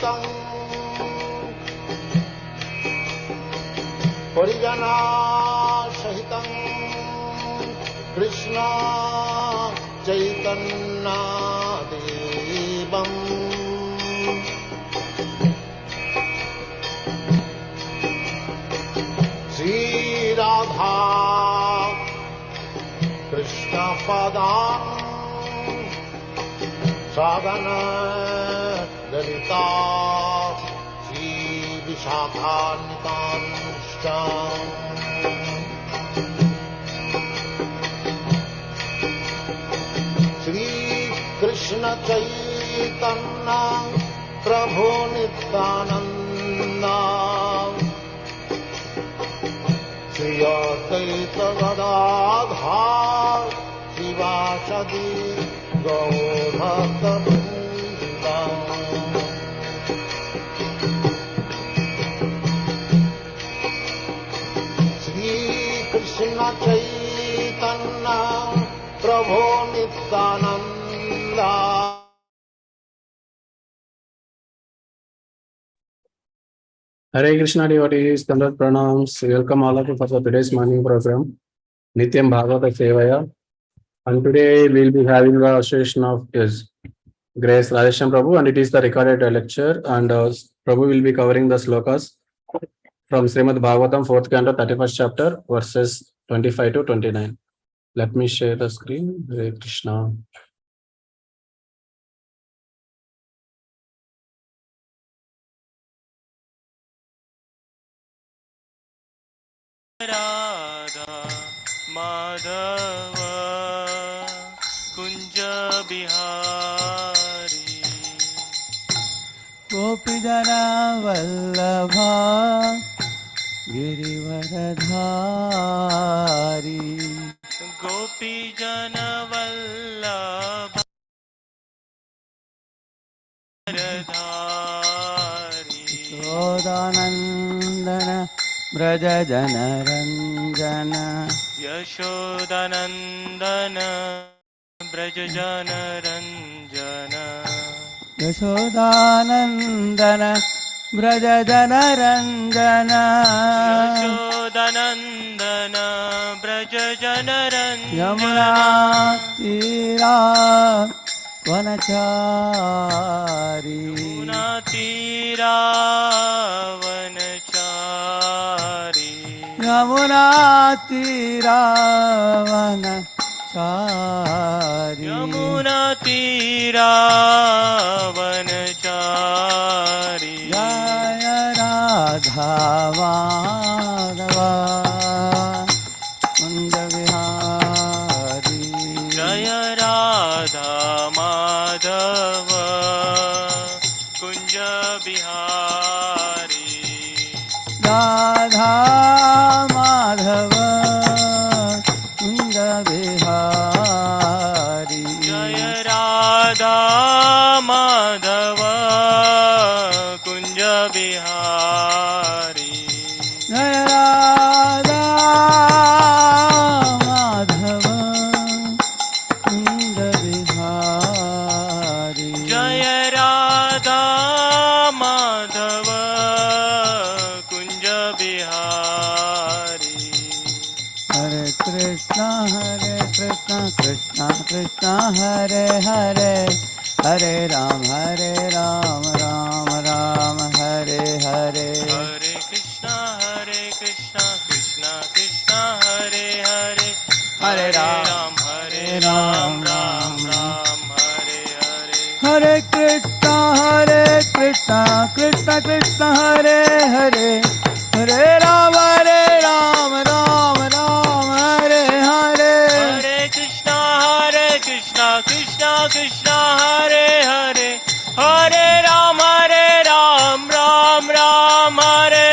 सहितं परिजना सहितं कृष्ण चैतन्य देवं श्री राधा कृष्ण पदान् साधन ललिता श्री विशाखान्वितांश्च श्री कृष्ण चैतन्य प्रभु नित्यानंद श्री अद्वैत गदाधर शिवासदि गौरभक्तवृन्द श्री कृष्ण चैतन्य प्रभु Nityanand. Hare Krishna devotees, standard pranams. Welcome all of you for today's morning program, Nityam Bhagavatha Sevaya. And today we'll be having the association of His Grace Radheshyam Prabhu, and it is the recorded lecture. And Prabhu will be covering the slokas from Srimad Bhagavatam, 4th canto, 31st chapter, verses 25 to 29. Let me share the screen. Hare Krishna. Radha Madhava Kunja Bihari Gopijana Vallabha Girivaradhari Gopijana Vallabha Radhari Yashodanandana Braja Janaranjana Yashodanandana Braja Janaranjana Yashodanandana Braja Janaranjana Yashodanandana Braja Janaranjana Yamuna Tira Vanachari Yamuna Tira Vanachari Yamuna Tira Vanachari Yamuna Tira Vanachari Jaya Radha Madhava Kunja Vihari Jaya Radha Madhava Kunja Bihari Radha Madhava Kunja Vihari Jaya Radha Madhava Kunja Bihari Jaya Radha Madhava Kunja Vihari Jaya Radha Madhava Kunja Bihari Hare Krishna Krishna Krishna Hare Hare Hare Ram Ram Ram Hare Hare Hare Krishna Krishna Krishna Hare Hare Hare Ram Ram Ram Hare Hare Hare Krishna Krishna Krishna Hare Hare Hare Ram Ram Ram Hare Hare Hare Krishna Krishna Krishna Hare Hare Hare Ram Ram Hare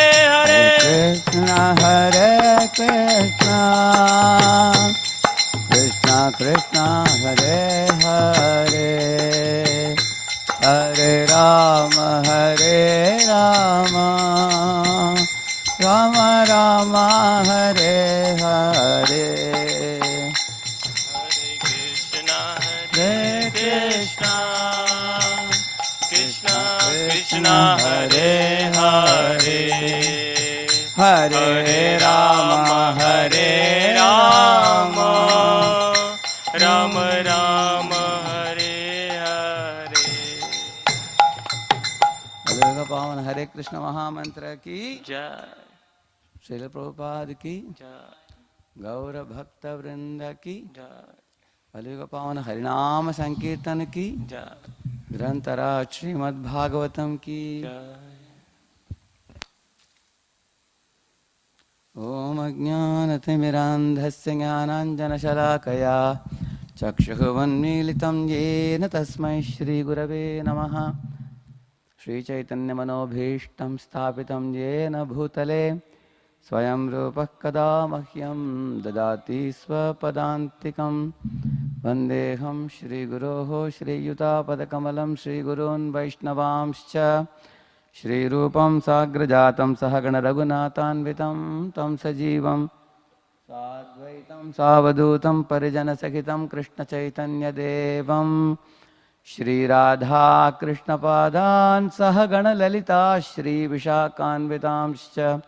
Hare Krishna Krishna Krishna Hare Hare Hare Ram Ram Hare Hare Hare Krishna Krishna Krishna Hare Hare, Hare Rama, Hare Rama, Rama Rama, Hare Hare. Bhagavatha Pavan Hare Krishna Mahamantra ki Jai, Srila Prabhupada ki Jai, Gaura Bhakta Vrinda ki Jai, Bhagavatha Pavan Harinama Sankirtan ki Jai, Grantara Srimad Bhagavatam ki Jai. Om Ajnanatimirandhasya Jnananjanashalakaya Chakshuvannmilitam Yena Tasmai Shri Gurave Namaha Shri Chaitanya Manobhishtam Sthapitam Yena Bhutale Swayam Rupa Kada Mahyam Dadati Swapadantikam Vandeham Shri Guroho Shri Yuta Padakamalam Shri Gurun Vaishnavamscha Shri Rupam Sagrajatam Sahagana Raghunathanvitam Tam Sajivam Sadvaitam Savadutam Parijana Sakitam Krishna Chaitanya Devam Shri Radha Krishna Padan Sahagana Lalita Shri Vishakhanvitamscha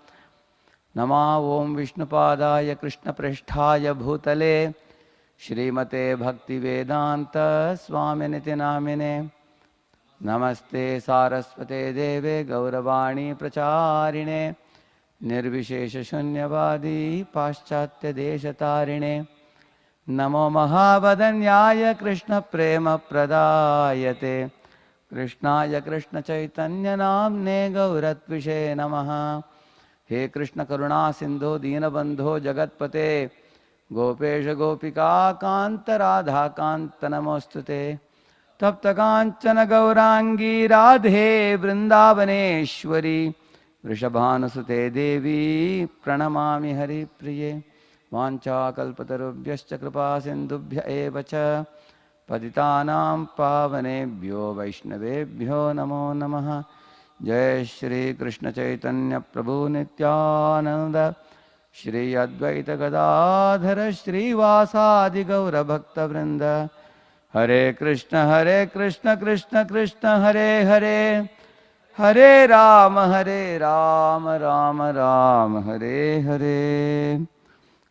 Nama Om Vishnupadaya Krishna Prishthaya Bhutale Shrimate Bhakti Vedanta Swaminiti Namine Namaste Saraswate Deve Gauravani Pracharine Nirvishesha Shunyavadi Paschatya Deshatarine Namo Mahavadanyaya Krishna Prema Pradayate Krishnaya Krishna Chaitanya Namne Gauratvishe Namaha He Krishna Karuna Sindhu Dinabandho Jagatpate Gopesha Gopika Kanta Radha Kanta Namostute तप्त कांचन गौरांगी राधे वृंदावनेश्वरी वृषभानुसुते देवी प्रणमामि हरिप्रिये वाञ्छाकल्पतरुभ्यश्च कृपा सिन्धुभ्य एव च पतितानां पावनेभ्यो वैष्णवेभ्यो नमो नमः जय श्री कृष्ण चैतन्य प्रभु नित्यानंद श्री अद्वैत गदाधर श्रीवासादि गौर भक्तवृंद Hare Krishna Krishna Krishna Hare Hare Hare Rama Rama Rama Hare Hare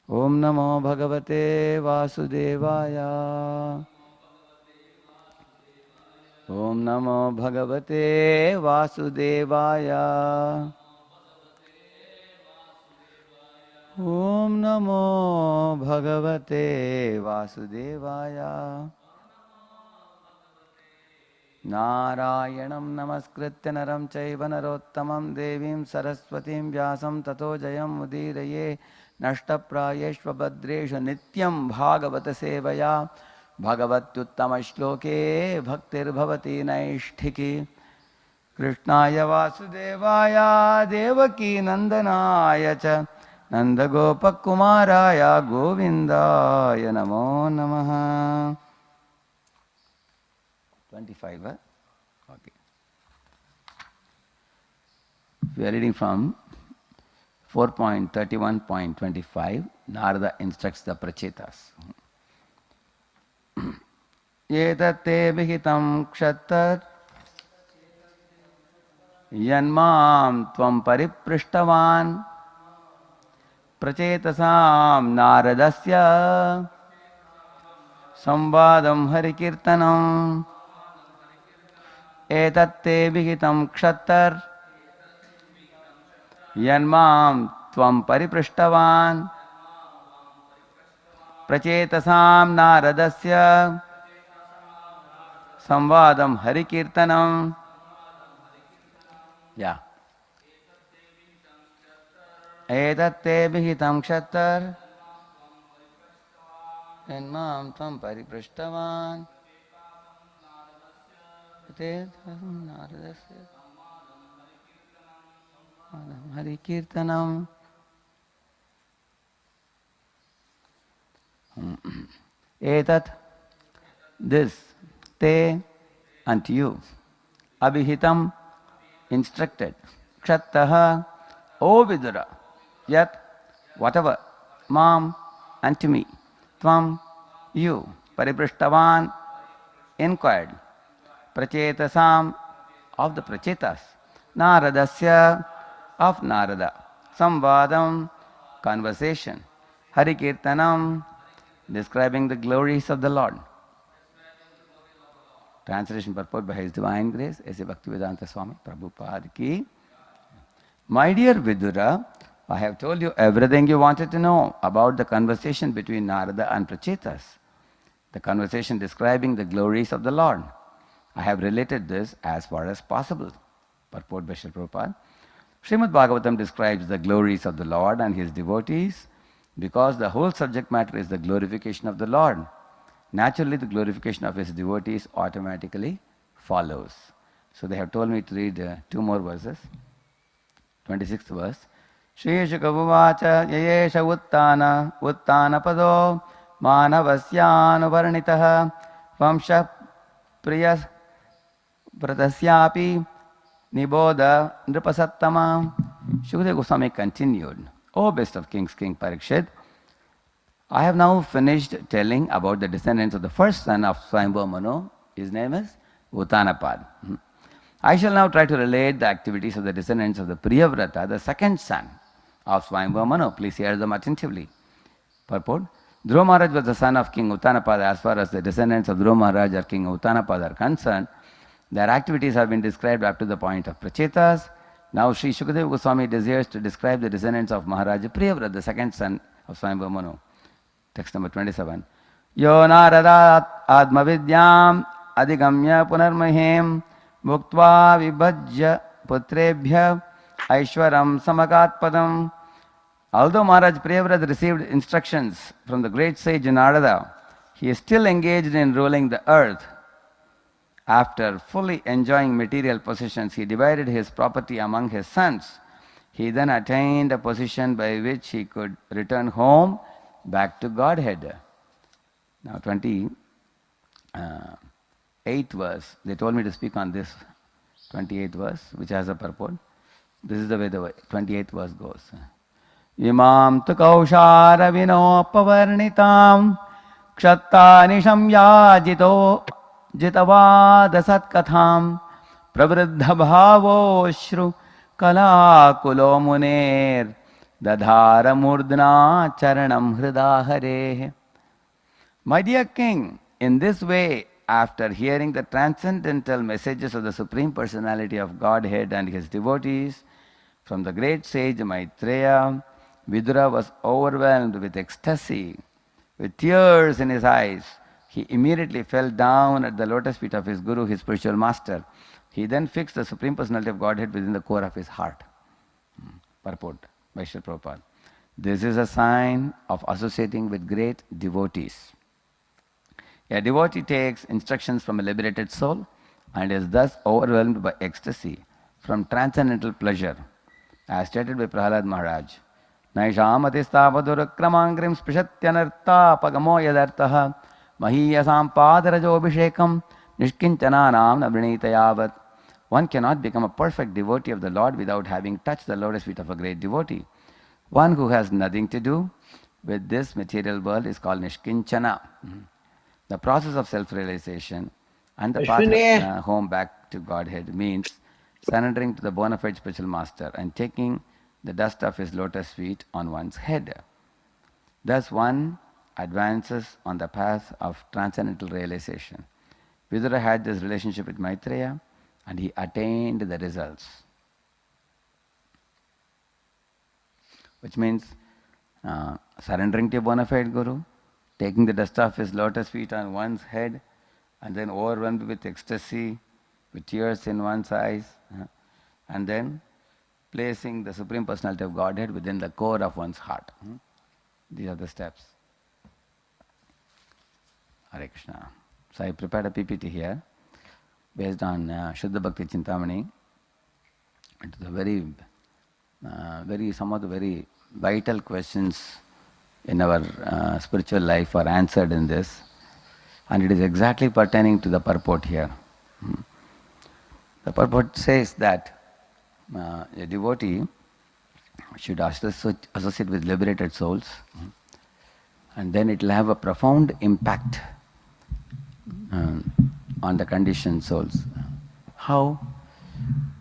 Om Namo Bhagavate Vasudevaya Om Namo Bhagavate Vasudevaya Om Namo Bhagavate Vasudevaya Narayanam Namaskritya Naram Chaiva Narottamam Devim Saraswatim Vyasam Tato Jayam Udiraye Nashtaprayeshva Bhadresha Nityam Bhagavata Sevaya Bhagavatyuttama Shloke Bhaktir Bhavati Naishtiki Krishnaya Vasudevaya Devaki Nandanaya Cha Nandagopakumaraya Govindaya Namo Namaha 25, okay. We are reading from 4.31.25. Narada instructs the Prachetas. Yetate vihitam kshatar yanmam tvam pariprishtavan prachetasam naradasya samvadam harikirtanam Etatte vihitam kshatar yanmam tvam pariprishtavan prachetasam naradasya samvadam harikirtanam. Yeah. Etatte vihitam kshatar yanmam tvam pariprishtavan Hari Kirtanam. Etat, this, te, unto you. Abhihitam, instructed. Kshattaha, O Vidura. Yat, whatever. Mam, unto me. Tvam, you. Pariprishtavan, inquired. Prachetasam, of the prachetas. Naradasya, of Narada. Samvadam, conversation. Hari Kirtanam, describing the glories of the Lord. Translation purport by His Divine Grace, A.C. Bhaktivedanta Swami Prabhupada ki. My dear Vidura, I have told you everything you wanted to know about the conversation between Narada and Prachetas. The conversation describing the glories of the Lord. I have related this as far as possible. Purport by Srila Prabhupada. Srimad Bhagavatam describes the glories of the Lord and His devotees because the whole subject matter is the glorification of the Lord. Naturally, the glorification of His devotees automatically follows. So they have told me to read 2 more verses. 26th verse. Shri Shukavacha Yayesha Uttana Pado Manavasyanu Varnitaha Vamsha Priya Pratasyapi Niboda Nripasattama. Shukadeva Goswami continued, O best of kings, King Parikshit, I have now finished telling about the descendants of the first son of Swayambhava Manu. His name is Uttanapad. I shall now try to relate the activities of the descendants of the Priyavrata, the second son of Swayambhava Manu. Please hear them attentively. Purport. Dhruva Maharaj was the son of King Uttanapad. As far as the descendants of Dhruva Maharaj or King Uttanapad are concerned, their activities have been described up to the point of Prachetas. Now Sri Shukadeva Goswami desires to describe the descendants of Maharaja Priyavrata, the second son of Swayambhava Manu. Text number 27. Yo Narada Admavidyam Adigamya Punarmahem Muktva Vibhajya Putrebhya Aishwaram Samagatpadam. Although Maharaj Priyavrata received instructions from the great sage Narada, he is still engaged in ruling the earth. After fully enjoying material possessions, he divided his property among his sons. He then attained a position by which he could return home back to Godhead. Now 28th verse, they told me to speak on this 28th verse, which has a purport. This is the way the 28th verse goes. Imam tu kaushara vinopavarnitam kshattani shamyajito jitavada satkatham pravriddha bhavo shru kalakulo muner dadhara murdna charanam hridahare. My dear king, in this way, after hearing the transcendental messages of the Supreme Personality of Godhead and His devotees from the great sage Maitreya, Vidura was overwhelmed with ecstasy. With tears in his eyes, he immediately fell down at the lotus feet of his Guru, his spiritual master. He then fixed the Supreme Personality of Godhead within the core of his heart. Purport by Srila Prabhupada. This is a sign of associating with great devotees. A devotee takes instructions from a liberated soul and is thus overwhelmed by ecstasy from transcendental pleasure, as stated by Prahlad Maharaj. Naishamatistavadurakramangrim sprishatyanartha pagamo yadartaha mahiyasam padarajobhishekam nishkinchananam navrinitayavat. One cannot become a perfect devotee of the Lord without having touched the lotus feet of a great devotee. One who has nothing to do with this material world is called nishkinchana. The process of self-realization and the path home back to Godhead means surrendering to the bona fide spiritual master and taking the dust of his lotus feet on one's head. Thus one advances on the path of transcendental realization. Vidura had this relationship with Maitreya and he attained the results. Which means surrendering to a bona fide Guru, taking the dust of his lotus feet on one's head, and then overwhelmed with ecstasy, with tears in one's eyes, and then placing the Supreme Personality of Godhead within the core of one's heart. These are the steps. Hare Krishna. So I prepared a PPT here based on Shuddha Bhakti Chintamani. It is some of the very vital questions in our spiritual life are answered in this, and it is exactly pertaining to the purport here. The purport says that a devotee should associate with liberated souls, and then it will have a profound impact on the conditioned souls. How?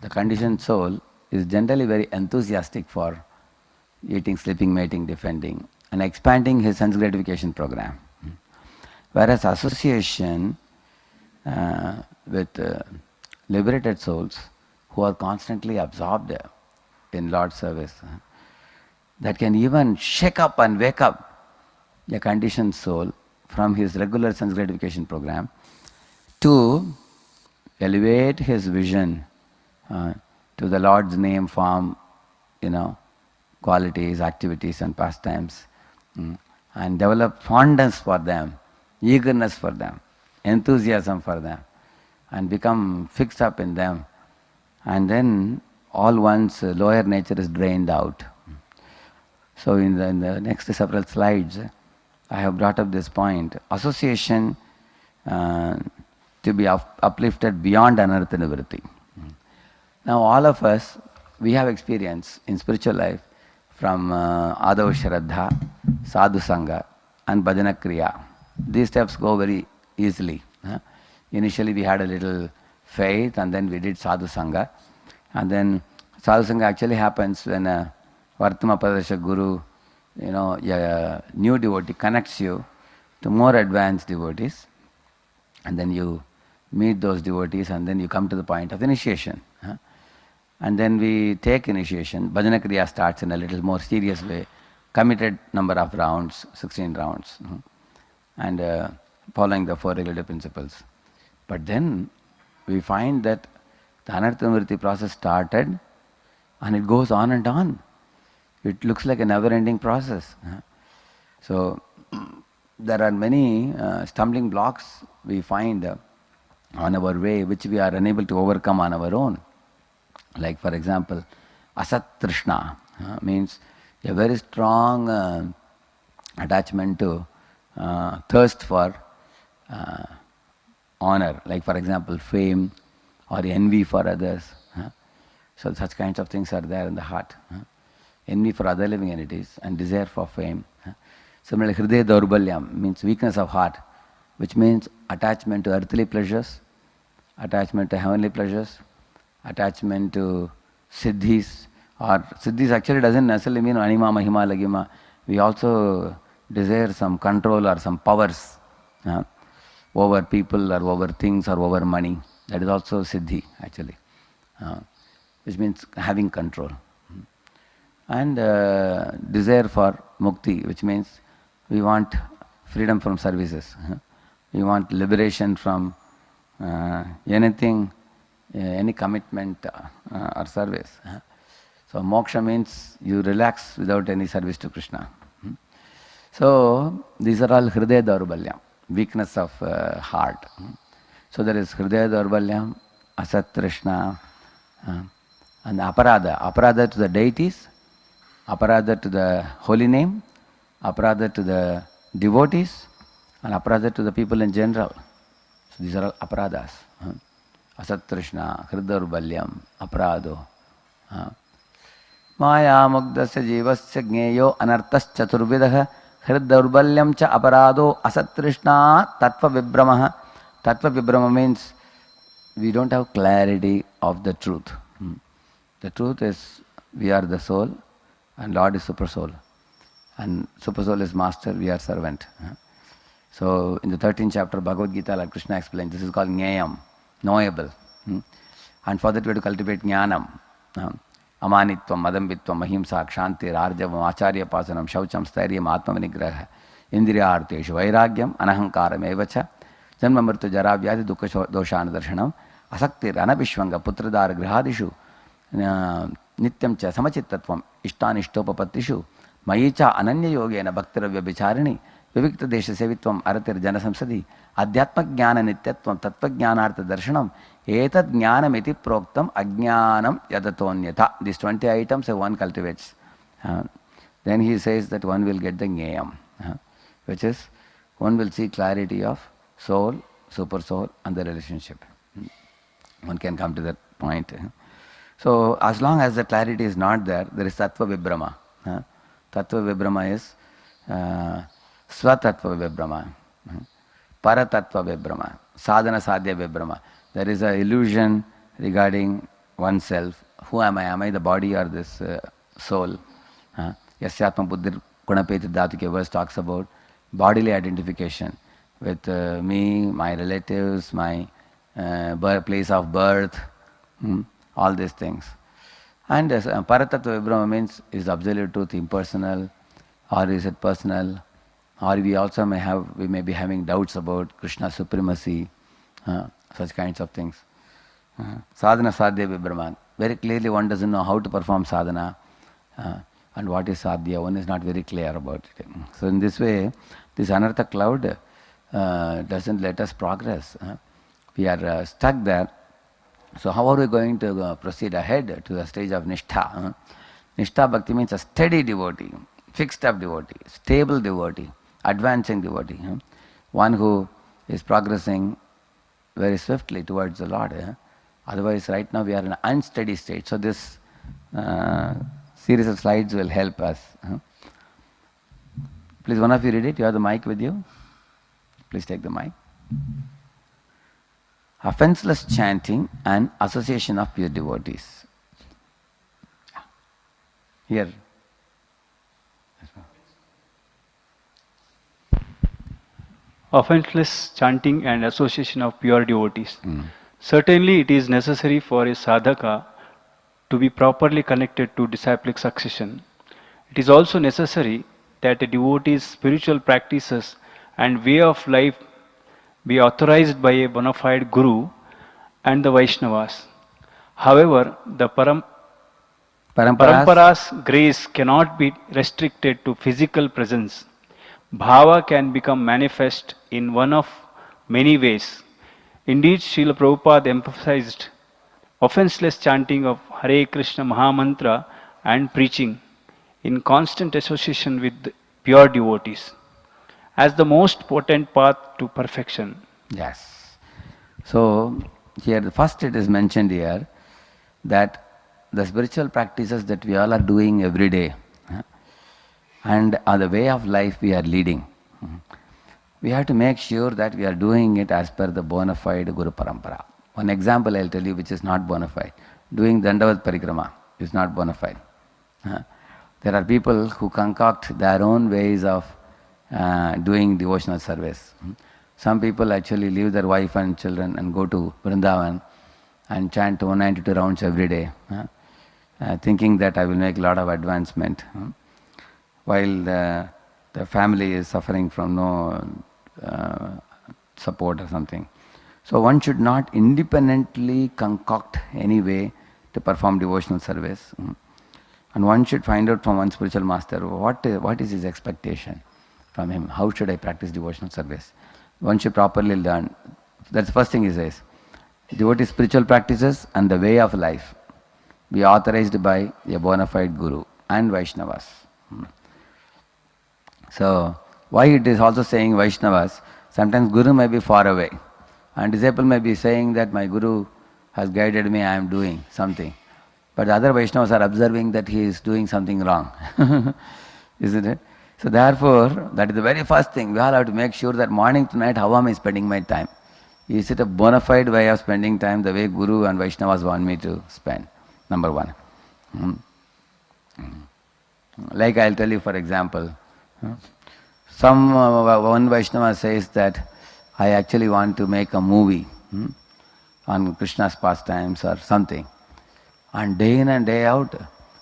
The conditioned soul is generally very enthusiastic for eating, sleeping, mating, defending, and expanding his sense gratification program. Whereas association with liberated souls who are constantly absorbed in Lord's service, that can even shake up and wake up a conditioned soul from his regular sense gratification program to elevate his vision to the Lord's name, form, qualities, activities and pastimes, and develop fondness for them, eagerness for them, enthusiasm for them, and become fixed up in them. And then all one's lower nature is drained out. So in the next several slides, I have brought up this point. Association to be uplifted beyond anartha nivritti. Now all of us, we have experience in spiritual life from Adav Shraddha, Sadhu Sangha and Bhajana Kriya. These steps go very easily. Initially we had a little faith and then we did Sadhu Sangha. And then Sadhu Sangha actually happens when a Vartama Padasha Guru, a new devotee connects you to more advanced devotees. And then you meet those devotees and then you come to the point of initiation. And then we take initiation. Bhajana Kriya starts in a little more serious way. Committed number of rounds, 16 rounds. And following the four regulative principles. But then we find that the anartha nivritti process started and it goes on and on. It looks like a never-ending process. So there are many stumbling blocks we find on our way which we are unable to overcome on our own. Like for example, asat trishna means a very strong attachment to thirst for honor, like for example fame or envy for others. So such kinds of things are there in the heart. Envy for other living entities and desire for fame. Similarly, hridaya daurbalyam means weakness of heart, which means attachment to earthly pleasures, attachment to heavenly pleasures, attachment to siddhis, or siddhis actually doesn't necessarily mean anima, mahima, lagima. We also desire some control or some powers over people or over things or over money. That is also siddhi actually, which means having control. And desire for mukti, which means we want freedom from services. We want liberation from anything, any commitment or service. So moksha means you relax without any service to Krishna. So these are all hridaya daurbalyam, weakness of heart. So there is hridaya daurbalyam, asat trishna, and aparada. Aparada to the deities, aparada to the holy name, aparada to the devotees, and aparada to the people in general. So these are all aparadas. Asat trishna, hridaya daurbalyam, aparado. Maya mugdasya jivasya gneyo anartas chaturvidaha hrid daurbalyam cha aparado asat trishna tattva vibramaha. Tattva vibrama means we don't have clarity of the truth. The truth is we are the soul and Lord is super soul. And super soul is master, we are servant. So in the 13th chapter of Bhagavad Gita, like Krishna explained, this is called Nyayam, knowable. And for that we have to cultivate Jnanam. Amanitvam, Madambitvam, Ahimsa, Kshanti, Arjavam, Acharya Pasanam, Shaucham, Stairyam, Atma Vinigraha, Indriyarteshu, Vairagyam, Anahankaram, Evacha, Janma Mritu Jara Vyadhi Dukkha Doshana Darshanam, Asaktir, Anabhishvanga, Putradara Grihadishu, Nityam Cha, Samachittatvam, Ishtanishtopapatishu, Mayicha, Ananya Yogena, Bhaktiravya Bicharini, Vivikta Desha Sevitvam, Aratir Janasamsadi, Adhyatma Jnana Nityatvam, Tattva Jnanartha Darshanam, Etad Jnanam iti Proktam, Ajnanam Yadatonyata. These 20 items one cultivates. Then he says that one will get the Jnayam, which is one will see clarity of soul, super soul, and the relationship. One can come to that point. So as long as the clarity is not there, there is Tattva Vibrama. Tattva Vibrama is Swatattva Vibrama, Paratattva Vibrama, Sadhana Sadhya Vibrama. There is an illusion regarding oneself. Who am I? Am I the body or this soul? Yasyatma buddhir gunapeti dhatuke verse talks about bodily identification with me, my relatives, my place of birth, all these things. And Paratattva Vibrahma means is absolute truth impersonal, or is it personal, or we also may be having doubts about Krishna's supremacy, such kinds of things. Sadhana sadhya Vibrahman. Very clearly one doesn't know how to perform sadhana and what is sadhya. One is not very clear about it. So in this way, this anartha cloud doesn't let us progress. We are stuck there. So how are we going to proceed ahead to the stage of Nishtha? Nishtha Bhakti means a steady devotee, fixed up devotee, stable devotee, advancing devotee. One who is progressing very swiftly towards the Lord. Otherwise, right now we are in an unsteady state. So this series of slides will help us. Please, one of you read it. You have the mic with you. Please take the mic. Offenseless chanting and association of pure devotees. Here. Offenseless chanting and association of pure devotees. Certainly it is necessary for a sadhaka to be properly connected to disciplic succession. It is also necessary that a devotee's spiritual practices and way of life be authorized by a bona fide guru and the Vaishnavas. However, the Parampara's grace cannot be restricted to physical presence. Bhava can become manifest in one of many ways. Indeed, Srila Prabhupada emphasized offenseless chanting of Hare Krishna Mahamantra and preaching in constant association with pure devotees as the most potent path to perfection. Yes. So, here first it is mentioned here that the spiritual practices that we all are doing every day and the way of life we are leading, we have to make sure that we are doing it as per the bona fide Guru Parampara. One example I'll tell you which is not bona fide. Doing Dandavat Parikrama is not bona fide. There are people who concoct their own ways of doing devotional service. Some people actually leave their wife and children and go to Vrindavan and chant 192 rounds every day, thinking that I will make a lot of advancement, while the family is suffering from no support or something. So one should not independently concoct any way to perform devotional service. And one should find out from one spiritual master what is his expectation from him. How should I practice devotional service? One should properly learn. That's the first thing he says. Devotee spiritual practices and the way of life be authorized by a bona fide guru and Vaishnavas. So, why it is also saying Vaishnavas? Sometimes Guru may be far away and disciple may be saying that my Guru has guided me, I am doing something. But the other Vaishnavas are observing that he is doing something wrong. Isn't it? So therefore, that is the very first thing. We all have to make sure that morning to night, how am I spending my time? Is it a bona fide way of spending time the way Guru and Vaishnavas want me to spend? Number one. Like I'll tell you for example, one Vaishnava says that I actually want to make a movie on Krishna's pastimes or something. And day in and day out,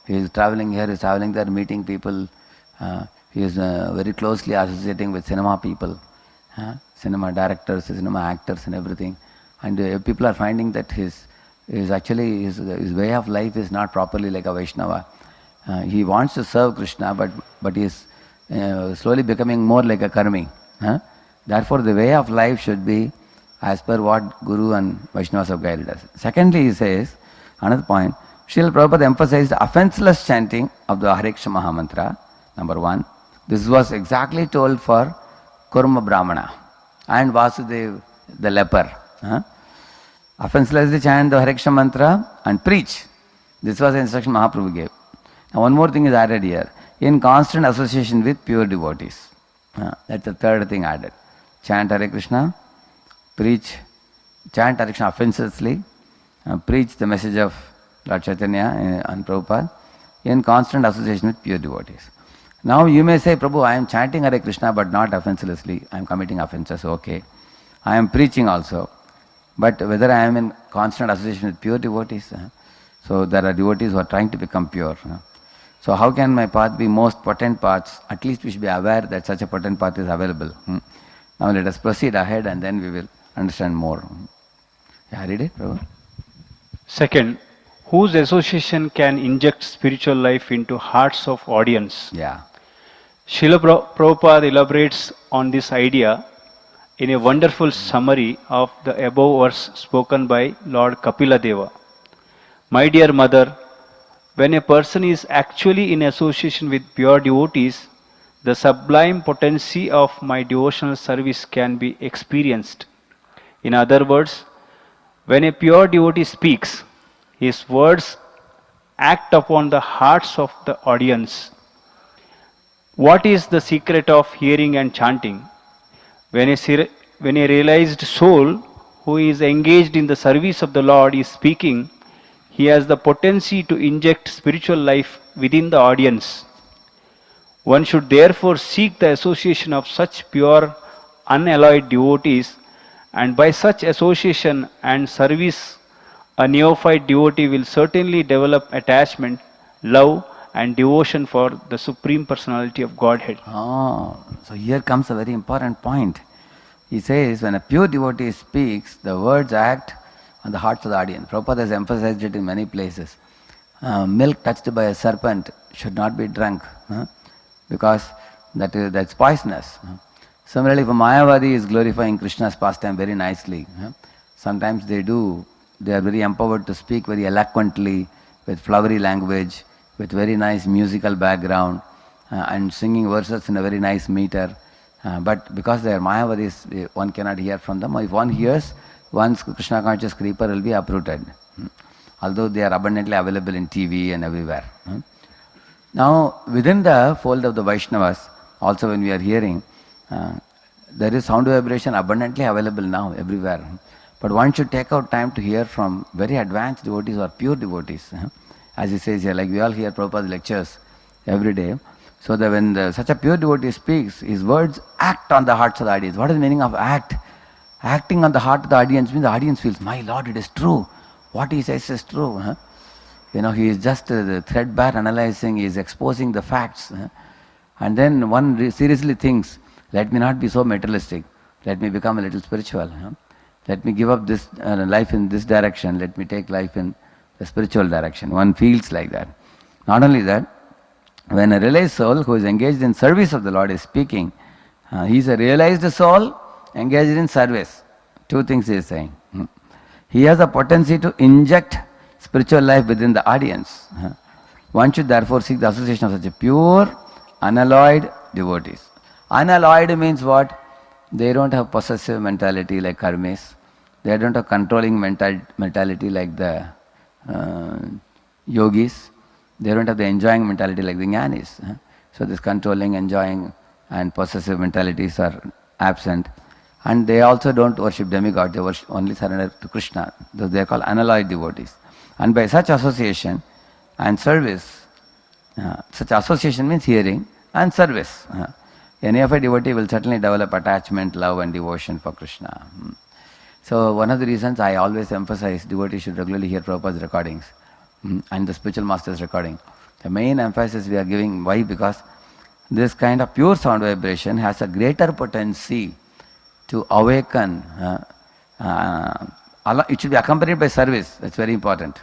he is traveling here, he is traveling there, meeting people. He is very closely associating with cinema people, cinema directors, cinema actors and everything. And people are finding that his way of life is not properly like a Vaishnava. He wants to serve Krishna, but he is slowly becoming more like a karmi. Therefore, the way of life should be as per what Guru and Vaishnavas have guided us. Secondly, he says, another point, Srila Prabhupada emphasized offenseless chanting of the Hare Krishna Mahamantra, number one. This was exactly told for Kurma Brahmana and Vasudev the leper. Offenselessly chant the Hare Krishna mantra and preach. This was the instruction Mahaprabhu gave. Now one more thing is added here. In constant association with pure devotees. That's the third thing added. Chant Hare Krishna, preach, chant Hare Krishna offenselessly, preach the message of Lord Chaitanya and Prabhupada, in constant association with pure devotees. Now you may say, Prabhu, I am chanting Hare Krishna but not offenselessly. I am committing offenses, okay. I am preaching also. But whether I am in constant association with pure devotees, so there are devotees who are trying to become pure. So how can my path be most potent paths? At least we should be aware that such a potent path is available. Now let us proceed ahead and then we will understand more. Yeah, read it, Prabhu. Second, whose association can inject spiritual life into hearts of audience? Yeah. Srila Prabhupada elaborates on this idea in a wonderful summary of the above verse spoken by Lord Kapila Deva. My dear mother, when a person is actually in association with pure devotees, the sublime potency of my devotional service can be experienced. In other words, when a pure devotee speaks, his words act upon the hearts of the audience. What is the secret of hearing and chanting? When a realized soul who is engaged in the service of the Lord is speaking, he has the potency to inject spiritual life within the audience. One should therefore seek the association of such pure, unalloyed devotees, and by such association and service, a neophyte devotee will certainly develop attachment, love, and devotion for the Supreme Personality of Godhead. Oh, so here comes a very important point. He says, when a pure devotee speaks, the words act on the hearts of the audience. Prabhupada has emphasized it in many places. Milk touched by a serpent should not be drunk, because that's poisonous. Similarly, if a Mayavadi is glorifying Krishna's pastime very nicely, sometimes they are very empowered to speak very eloquently, with flowery language, with very nice musical background, and singing verses in a very nice meter. But because they are Mayavadis, one cannot hear from them. If one hears, one's Krishna conscious creeper will be uprooted. Although they are abundantly available in TV and everywhere. Now, within the fold of the Vaishnavas, also when we are hearing, there is sound vibration abundantly available now everywhere. But one should take out time to hear from very advanced devotees or pure devotees. As he says here, like we all hear Prabhupada's lectures every day. So that when such a pure devotee speaks, his words act on the hearts of the audience. What is the meaning of act? Acting on the heart of the audience means the audience feels, my Lord, it is true. What he says is true. He is just threadbare analyzing, he is exposing the facts. And then one seriously thinks, let me not be so materialistic. Let me become a little spiritual. Let me give up this life in this direction. Let me take life in the spiritual direction. One feels like that. Not only that, when a realized soul who is engaged in service of the Lord is speaking, he is a realized soul engaged in service. Two things he is saying. He has a potency to inject spiritual life within the audience. One should therefore seek the association of such a pure, unalloyed devotees. Unalloyed means what? They don't have possessive mentality like karmis. They don't have controlling mentality like the yogis. They don't have the enjoying mentality like the jnanis. So this controlling, enjoying and possessive mentalities are absent. And they also don't worship demigods, they worship only surrender to Krishna. Those they are called unalloyed devotees. And by such association and service, such association means hearing and service. Any of a devotee will certainly develop attachment, love and devotion for Krishna. So one of the reasons I always emphasize devotees should regularly hear Prabhupada's recordings and the spiritual master's recording. The main emphasis we are giving, why? Because this kind of pure sound vibration has a greater potency to awaken. It should be accompanied by service. That's very important.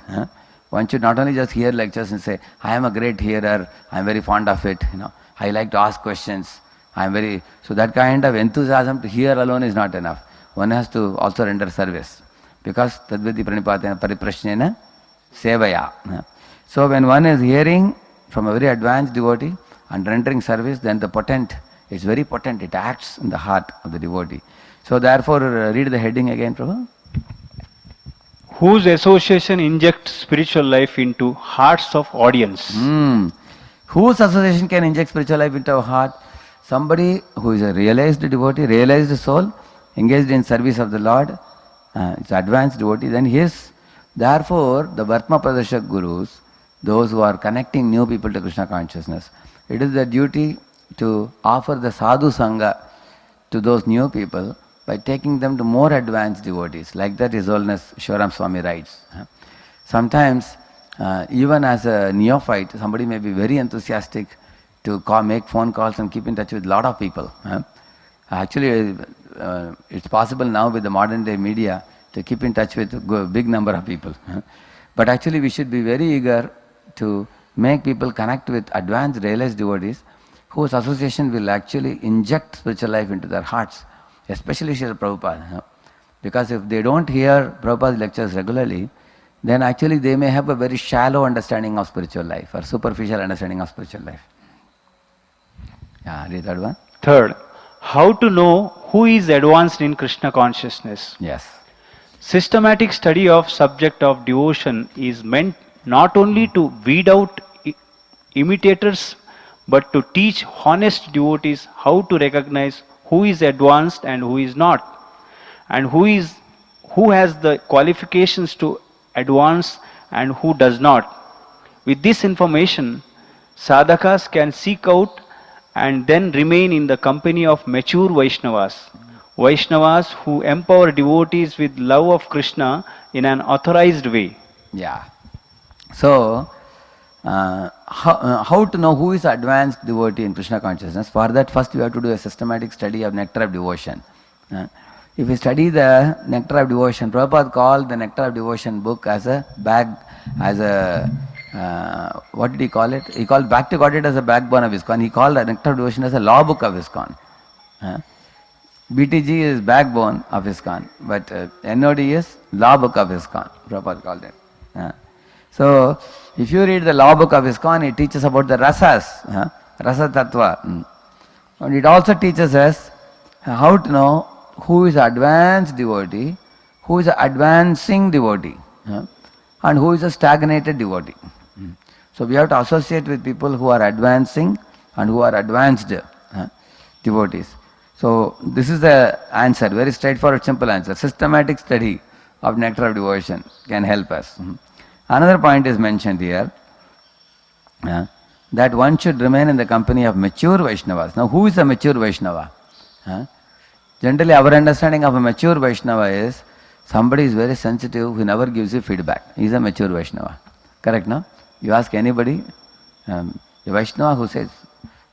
One should not only just hear lectures and say, I am a great hearer, I am very fond of it, I like to ask questions, so that kind of enthusiasm to hear alone is not enough. One has to also render service. Because tadviti pranipatena pariprashnena Sevaya. So when one is hearing from a very advanced devotee and rendering service, then it's very potent, it acts in the heart of the devotee. So therefore, read the heading again, Prabhu. Whose association injects spiritual life into hearts of audience? Whose association can inject spiritual life into our heart? Somebody who is a realized devotee, realized soul, engaged in service of the Lord, it's advanced devotee, then his Therefore, the Vartma Pradeshak Gurus, those who are connecting new people to Krishna consciousness, it is their duty to offer the sadhu sangha to those new people by taking them to more advanced devotees. Like that His Holiness Shivaram Swami writes. Sometimes, even as a neophyte, somebody may be very enthusiastic to make phone calls and keep in touch with a lot of people. Actually, it's possible now with the modern day media to keep in touch with a big number of people. But actually we should be very eager to make people connect with advanced realized devotees whose association will actually inject spiritual life into their hearts, especially Srila Prabhupada. Because if they don't hear Prabhupada's lectures regularly, then actually they may have a very shallow understanding of spiritual life or superficial understanding of spiritual life. Yeah, the third one? Third, how to know who is advanced in Krishna consciousness. Yes. Systematic study of subject of devotion is meant not only to weed out imitators, but to teach honest devotees how to recognize who is advanced and who is not, and who has the qualifications to advance and who does not. With this information, sadhakas can seek out and then remain in the company of mature Vaishnavas. Vaishnavas who empower devotees with love of Krishna in an authorized way. Yeah. So, how to know who is advanced devotee in Krishna consciousness? For that, first you have to do a systematic study of Nectar of Devotion. If you study the Nectar of Devotion, Prabhupada called the Nectar of Devotion book as a bag, as a, what did he call it? He called Bhakti got it as a backbone of ISKCON. He called the Nectar of Devotion as a law book of ISKCON. BTG is backbone of ISKCON, but NOD is law book of ISKCON. Prabhupada called it. So, if you read the law book of ISKCON, it teaches about the rasas, rasa tattva. And it also teaches us how to know who is advanced devotee, who is advancing devotee, and who is a stagnated devotee. So we have to associate with people who are advancing and who are advanced devotees. So this is the answer, very straightforward, simple answer. Systematic study of Nectar of Devotion can help us. Another point is mentioned here, that one should remain in the company of mature Vaishnavas. Now who is a mature Vaishnava? Generally our understanding of a mature Vaishnava is somebody is very sensitive who never gives you feedback. He is a mature Vaishnava. Correct, no? You ask anybody, a Vaishnava who says,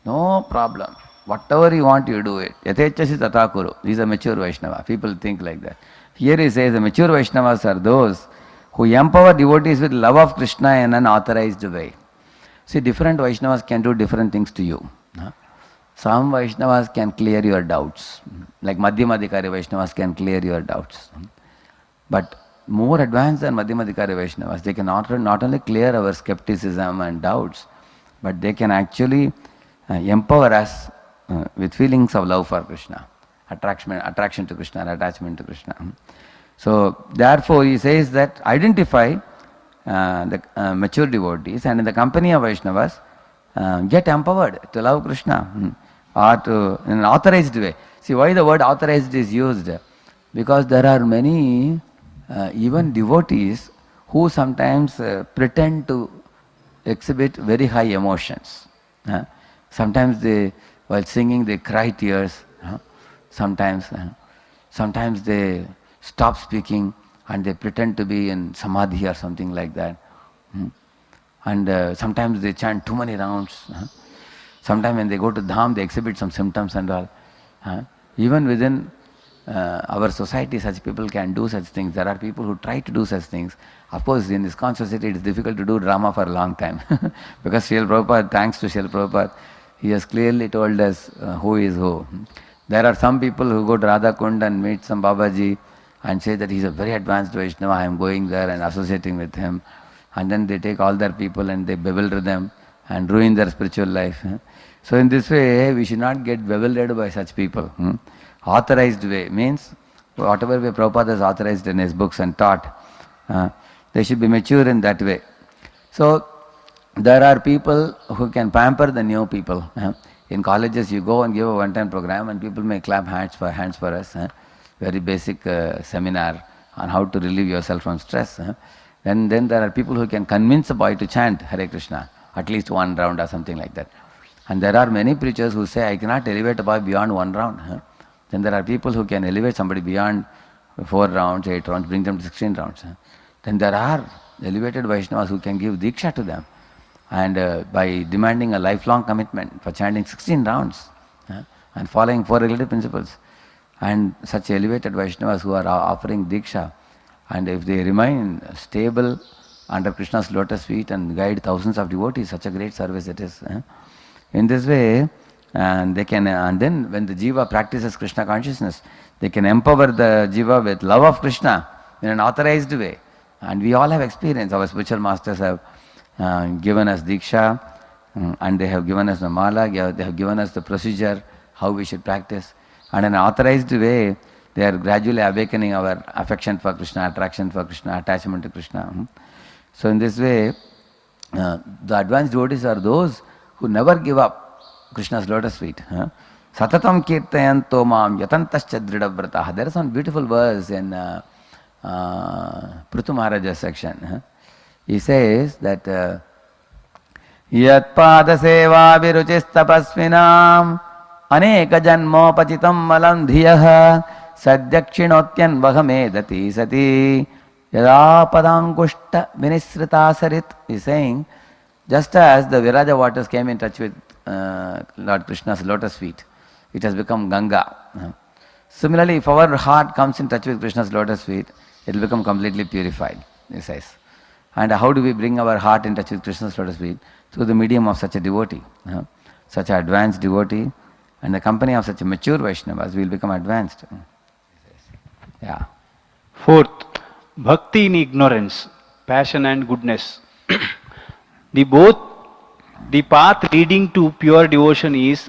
no problem, whatever you want you do it. Yatechasi tata kuru. He is a mature Vaishnava. People think like that. Here he says the mature Vaishnavas are those who empower devotees with love of Krishna in an authorized way. See, different Vaishnavas can do different things to you. Some Vaishnavas can clear your doubts, like Madhyamadikari Vaishnavas can clear your doubts. But more advanced than Madhyamadikari Vaishnavas, they can not only clear our skepticism and doubts, but they can actually empower us with feelings of love for Krishna, attraction to Krishna, attachment to Krishna. So, therefore, he says that identify the mature devotees and in the company of Vaishnavas, get empowered to love Krishna or to, in an authorized way. See, why the word authorized is used? Because there are many even devotees who sometimes pretend to exhibit very high emotions. Sometimes they, while singing, they cry tears. Sometimes they stop speaking and they pretend to be in samadhi or something like that. And sometimes they chant too many rounds. Sometimes when they go to Dham, they exhibit some symptoms and all. Even within our society, such people can do such things. There are people who try to do such things. Of course, in this society, it is difficult to do drama for a long time. Because Srila Prabhupada, thanks to Srila Prabhupada, he has clearly told us who is who. There are some people who go to Radha Kund and meet some Babaji and say that he is a very advanced Vaishnava, I am going there and associating with him. And then they take all their people and they bewilder them and ruin their spiritual life. So in this way, we should not get bewildered by such people. Authorized way means whatever way Prabhupada has authorized in his books and taught, they should be mature in that way. So there are people who can pamper the new people. In colleges you go and give a one-time program and people may clap hands for us. Very basic seminar on how to relieve yourself from stress. Then there are people who can convince a boy to chant Hare Krishna, at least one round or something like that. And there are many preachers who say, I cannot elevate a boy beyond one round. Then there are people who can elevate somebody beyond 4 rounds, 8 rounds, bring them to 16 rounds. Then there are elevated Vaishnavas who can give Diksha to them. And by demanding a lifelong commitment for chanting 16 rounds and following 4 regulative principles. And such elevated Vaishnavas who are offering Diksha, and if they remain stable under Krishna's lotus feet and guide thousands of devotees, such a great service it is. In this way, and they can, and then when the jiva practices Krishna consciousness, they can empower the jiva with love of Krishna in an authorized way. And we all have experience. Our spiritual masters have given us Diksha, and they have given us the mala, they have given us the procedure, how we should practice. And in an authorized way, they are gradually awakening our affection for Krishna, attraction for Krishna, attachment to Krishna. So in this way, the advanced devotees are those who never give up Krishna's lotus feet. Satatam kirtayanto mam yatantascha dridavratah. There is one beautiful verse in Prithu Maharaja's section. He says that Yat pada seva viruchistapasvinam aneka janmopachitam malandhiyah sadyakshinottyan vahamedati sati yada padangushta vinisrita sarit. He is saying, just as the Viraja waters came in touch with Lord Krishna's lotus feet, it has become Ganga. Similarly, if our heart comes in touch with Krishna's lotus feet, it will become completely purified, he says. And how do we bring our heart in touch with Krishna's lotus feet? Through the medium of such a devotee, such an advanced devotee, and the company of such a mature Vaishnavas, we will become advanced. Yeah. Fourth, bhakti in ignorance, passion and goodness. The path leading to pure devotion is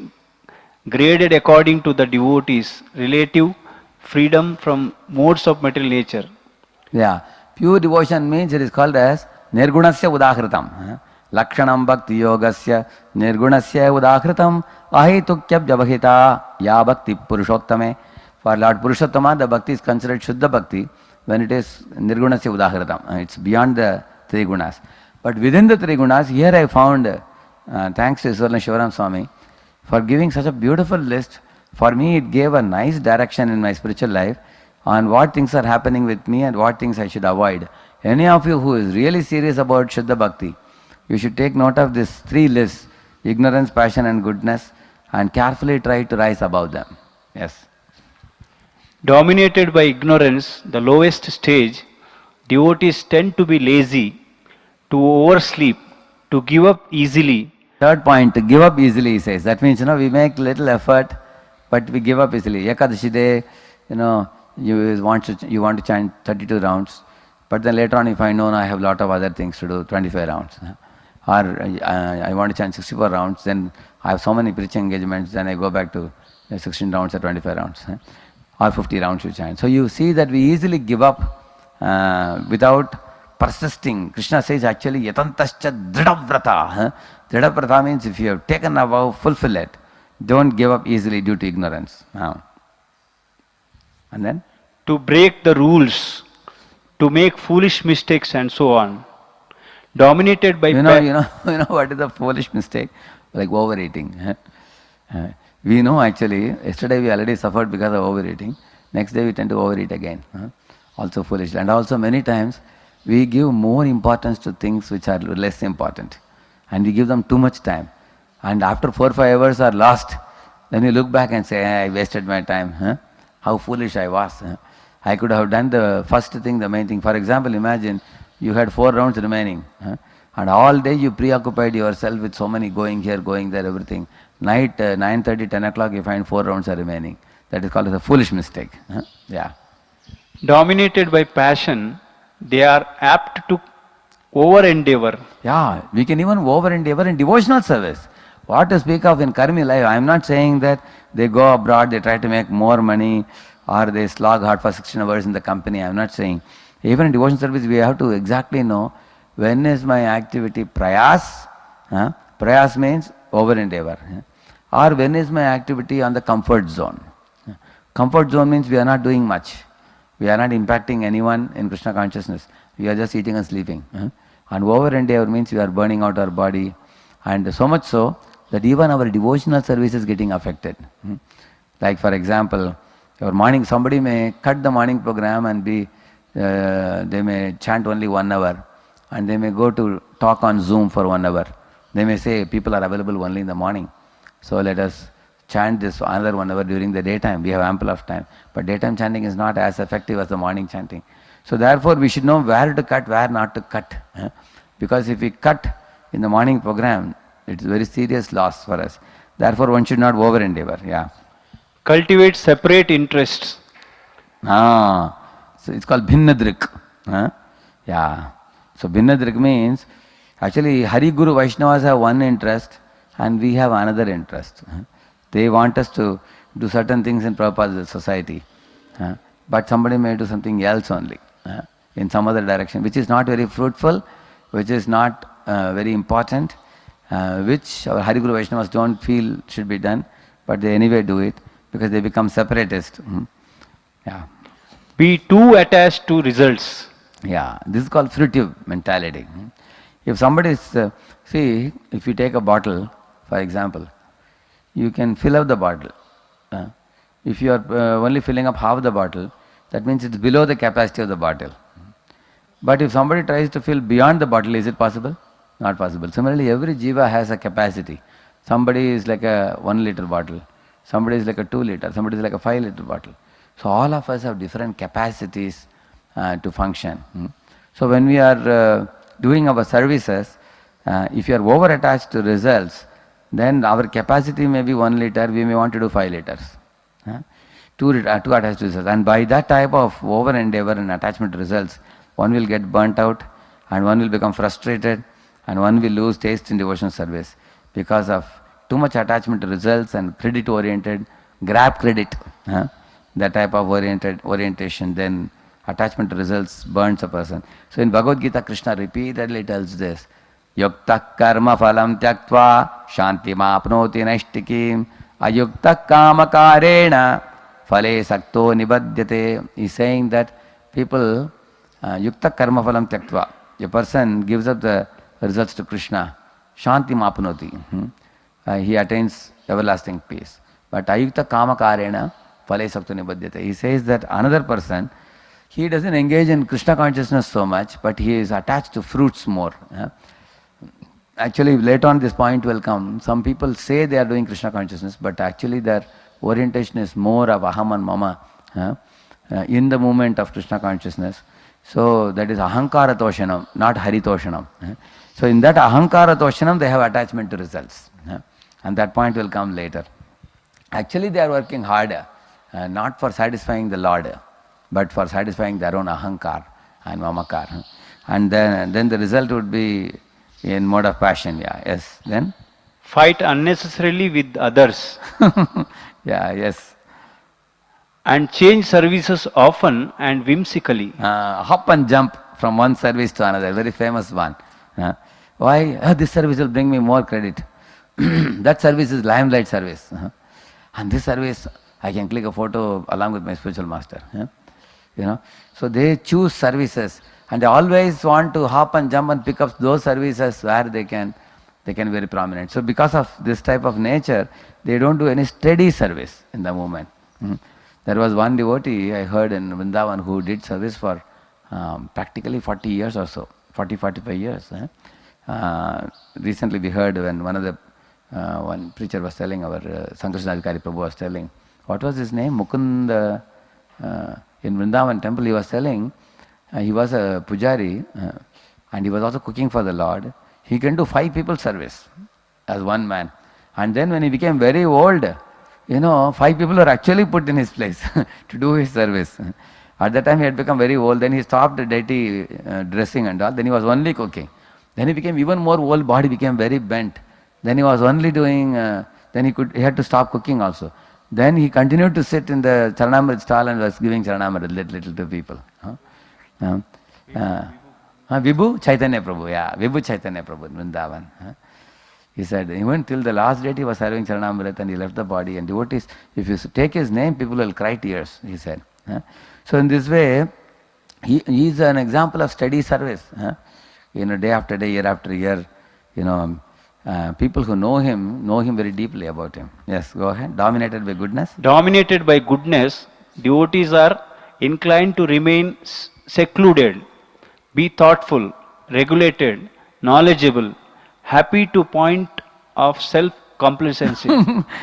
graded according to the devotee's relative freedom from modes of material nature. Yeah. Pure devotion means it is called as nirgunasya udahritam. Lakshanam bhakti yogasya nirgunasya udahritam ahitukyab javahita ya bhakti purushottame. For Lord Purushottama, the bhakti is considered Shuddha bhakti when it is nirgunasya udahritam. It's beyond the 3 gunas. But within the 3 gunas, here I found, thanks to Swarna Shivaram Swami, for giving such a beautiful list. For me, it gave a nice direction in my spiritual life on what things are happening with me and what things I should avoid. Any of you who is really serious about Shuddha Bhakti, you should take note of these 3 lists, ignorance, passion and goodness, and carefully try to rise above them. Yes. Dominated by ignorance, the lowest stage, devotees tend to be lazy, to oversleep, to give up easily. Third point, to give up easily, he says. That means, we make little effort, but we give up easily. Ekadashi day, you want to chant 32 rounds, but then later on you find, no, I have a lot of other things to do, 25 rounds. Or I want to chant 64 rounds, then I have so many preaching engagements, then I go back to 16 rounds or 25 rounds. Or 50 rounds you chant. So you see that we easily give up without persisting. Krishna says actually, yatantascha dridavrata. Dridavrata means if you have taken a vow, fulfill it. Don't give up easily due to ignorance. And then? To break the rules, to make foolish mistakes and so on. Dominated by... You know what is a foolish mistake? Like overeating. We know actually, yesterday we already suffered because of overeating. Next day we tend to overeat again. Also foolish. And also many times we give more importance to things which are less important. And we give them too much time. And after 4 or 5 hours are lost, then we look back and say, I wasted my time. How foolish I was. I could have done the first thing, the main thing. For example, imagine you had 4 rounds remaining. And all day you preoccupied yourself with so many going here, going there, everything. Night, 9:30, 10 o'clock, you find 4 rounds are remaining. That is called as a foolish mistake. Yeah. Dominated by passion, they are apt to over-endeavor. Yeah, we can even over-endeavor in devotional service. What to speak of in karmi life? I am not saying that they go abroad, they try to make more money, or they slog hard for 16 hours in the company. I am not saying. Even in devotional service, we have to exactly know when is my activity prayas. Prayas means over-endeavor. Or when is my activity on the comfort zone. Comfort zone means we are not doing much. We are not impacting anyone in Krishna consciousness. We are just eating and sleeping. And over endeavor means we are burning out our body. And so much so that even our devotional service is getting affected. Like for example, your morning, somebody may cut the morning program and they may chant only 1 hour, and they may go to talk on Zoom for 1 hour. They may say people are available only in the morning, so let us chant this another 1 hour during the daytime. We have ample of time, but daytime chanting is not as effective as the morning chanting. So therefore we should know where to cut, where not to cut. Because if we cut in the morning program, it is very serious loss for us. Therefore one should not over endeavor. Yeah. Cultivate separate interests. So it's called Bhinnadrik. Yeah. So Bhinnadrik means actually Hari Guru Vaishnavas have one interest and we have another interest. They want us to do certain things in Prabhupada's society. But somebody may do something else only in some other direction, which is not very fruitful, which is not very important, which our Hari Guru Vaishnavas don't feel should be done, but they anyway do it because they become separatist. Yeah. Be too attached to results. Yeah, this is called fruitive mentality. If somebody is, see, if you take a bottle, for example, you can fill up the bottle. If you are only filling up half the bottle, that means it's below the capacity of the bottle. But if somebody tries to fill beyond the bottle, is it possible? Not possible. Similarly, every jiva has a capacity. Somebody is like a 1 liter bottle, somebody is like a 2 liter, somebody is like a 5 liter bottle. So all of us have different capacities to function. So when we are doing our services, if you are over attached to results, then our capacity may be 1 liter, we may want to do 5 liters. Too attached to results. And by that type of over endeavor and attachment to results, one will get burnt out and one will become frustrated and one will lose taste in devotional service because of too much attachment to results and credit oriented, grab credit. That type of orientation, then attachment to results burns a person. So in Bhagavad Gita, Krishna repeatedly tells this: Yukta karma phalam tyaktva shanti mapnoti naishtikim ayukta kama karena phale sakto nibadyate. He is saying that people, yukta karma phalam tyaktva, a person gives up the results to Krishna, shanti mapnoti, he attains everlasting peace. But ayukta kama karena phale sakto nibadyate. He says that another person, he doesn't engage in Krishna consciousness so much, but he is attached to fruits more. Actually, later on this point will come. Some people say they are doing Krishna consciousness, but actually their orientation is more of aham and mama in the moment of Krishna consciousness. So that is ahankara toshanam, not hari toshanam. So in that ahankara toshanam, they have attachment to results. And that point will come later. Actually, they are working harder, not for satisfying the Lord, but for satisfying their own ahankar and mamakar. And then the result would be in mode of passion. Yeah, yes. Then? Fight unnecessarily with others. Yeah, yes. And change services often and whimsically. Hop and jump from one service to another, very famous one. Why? This service will bring me more credit. That service is limelight service. And this service, I can click a photo along with my spiritual master. So they choose services and they always want to hop and jump and pick up those services where they can be very prominent. So because of this type of nature, they don't do any steady service in the moment. There was one devotee I heard in Vrindavan who did service for practically 40 years or so, 40-45 years. Recently we heard when one preacher was telling, our Sankarshan Adhikari Prabhu was telling, what was his name? Mukund, in Vrindavan temple he was telling, he was a pujari and he was also cooking for the Lord. He can do 5 people service as one man. And then when he became very old, 5 people were actually put in his place to do his service. At that time he had become very old, then he stopped deity dressing and all, then he was only cooking. Then he became even more old, body became very bent. Then he was only doing, then he had to stop cooking also. Then he continued to sit in the Charanamrit stall and was giving Charanamrit little to people. Vibhu Chaitanya Prabhu, Vibhu Chaitanya Prabhu in Vrindavan. He said, even till the last date he was serving Charanamrit and he left the body. And devotees, if you take his name, people will cry tears, he said. So in this way, he is an example of steady service. Day after day, year after year, people who know him very deeply about him. Yes, go ahead. Dominated by goodness. Dominated by goodness, devotees are inclined to remain secluded, be thoughtful, regulated, knowledgeable, happy to point of self-complacency,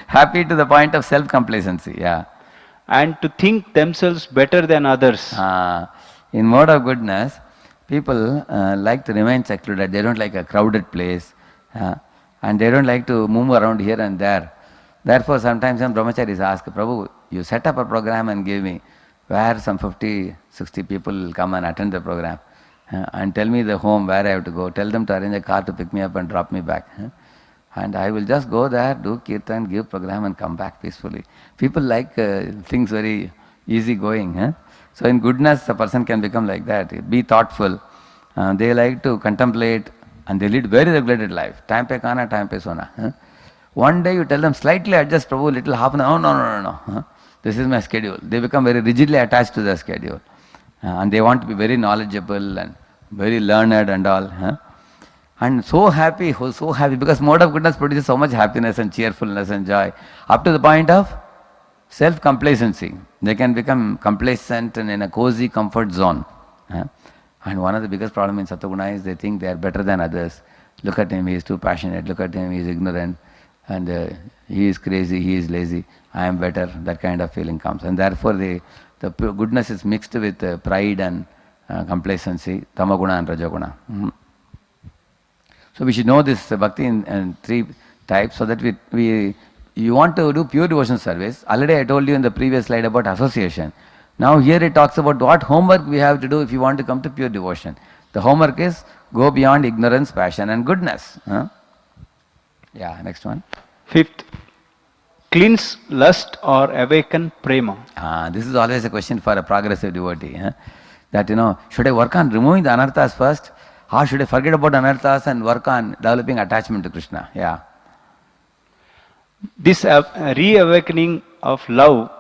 Happy to the point of self-complacency. Yeah. and to think themselves better than others. In mode of goodness, people like to remain secluded. They don't like a crowded place, and they don't like to move around here and there. Therefore, sometimes some brahmacharis ask, Prabhu, you set up a program and give me where some 50, 60 people will come and attend the program, and tell me the home where I have to go. Tell them to arrange a car to pick me up and drop me back. And I will just go there, do kirtan, give program and come back peacefully. People like things very easy going. So in goodness, a person can become like that. Be thoughtful. They like to contemplate and they lead very regulated life. Time pe kana, time pe sona. One day you tell them slightly adjust, Prabhu, little half an hour. No. This is my schedule. They become very rigidly attached to the schedule. And they want to be very knowledgeable and very learned and all. And so happy because mode of goodness produces so much happiness and cheerfulness and joy. Up to the point of self-complacency. They can become complacent and in a cozy comfort zone. And one of the biggest problems in Satoguna is they think they are better than others. Look at him, he is too passionate. Look at him, he is ignorant. And he is crazy, he is lazy. I am better. That kind of feeling comes. And therefore the goodness is mixed with pride and complacency, tamaguna and rajaguna. So we should know this bhakti in three types so that you want to do pure devotion service. Already I told you in the previous slide about association. Now here it talks about what homework we have to do if you want to come to pure devotion. The homework is go beyond ignorance, passion and goodness. Yeah, next one. Fifth, cleanse lust or awaken prema. This is always a question for a progressive devotee. That, should I work on removing the anarthas first? Or should I forget about anarthas and work on developing attachment to Krishna? Yeah. This reawakening of love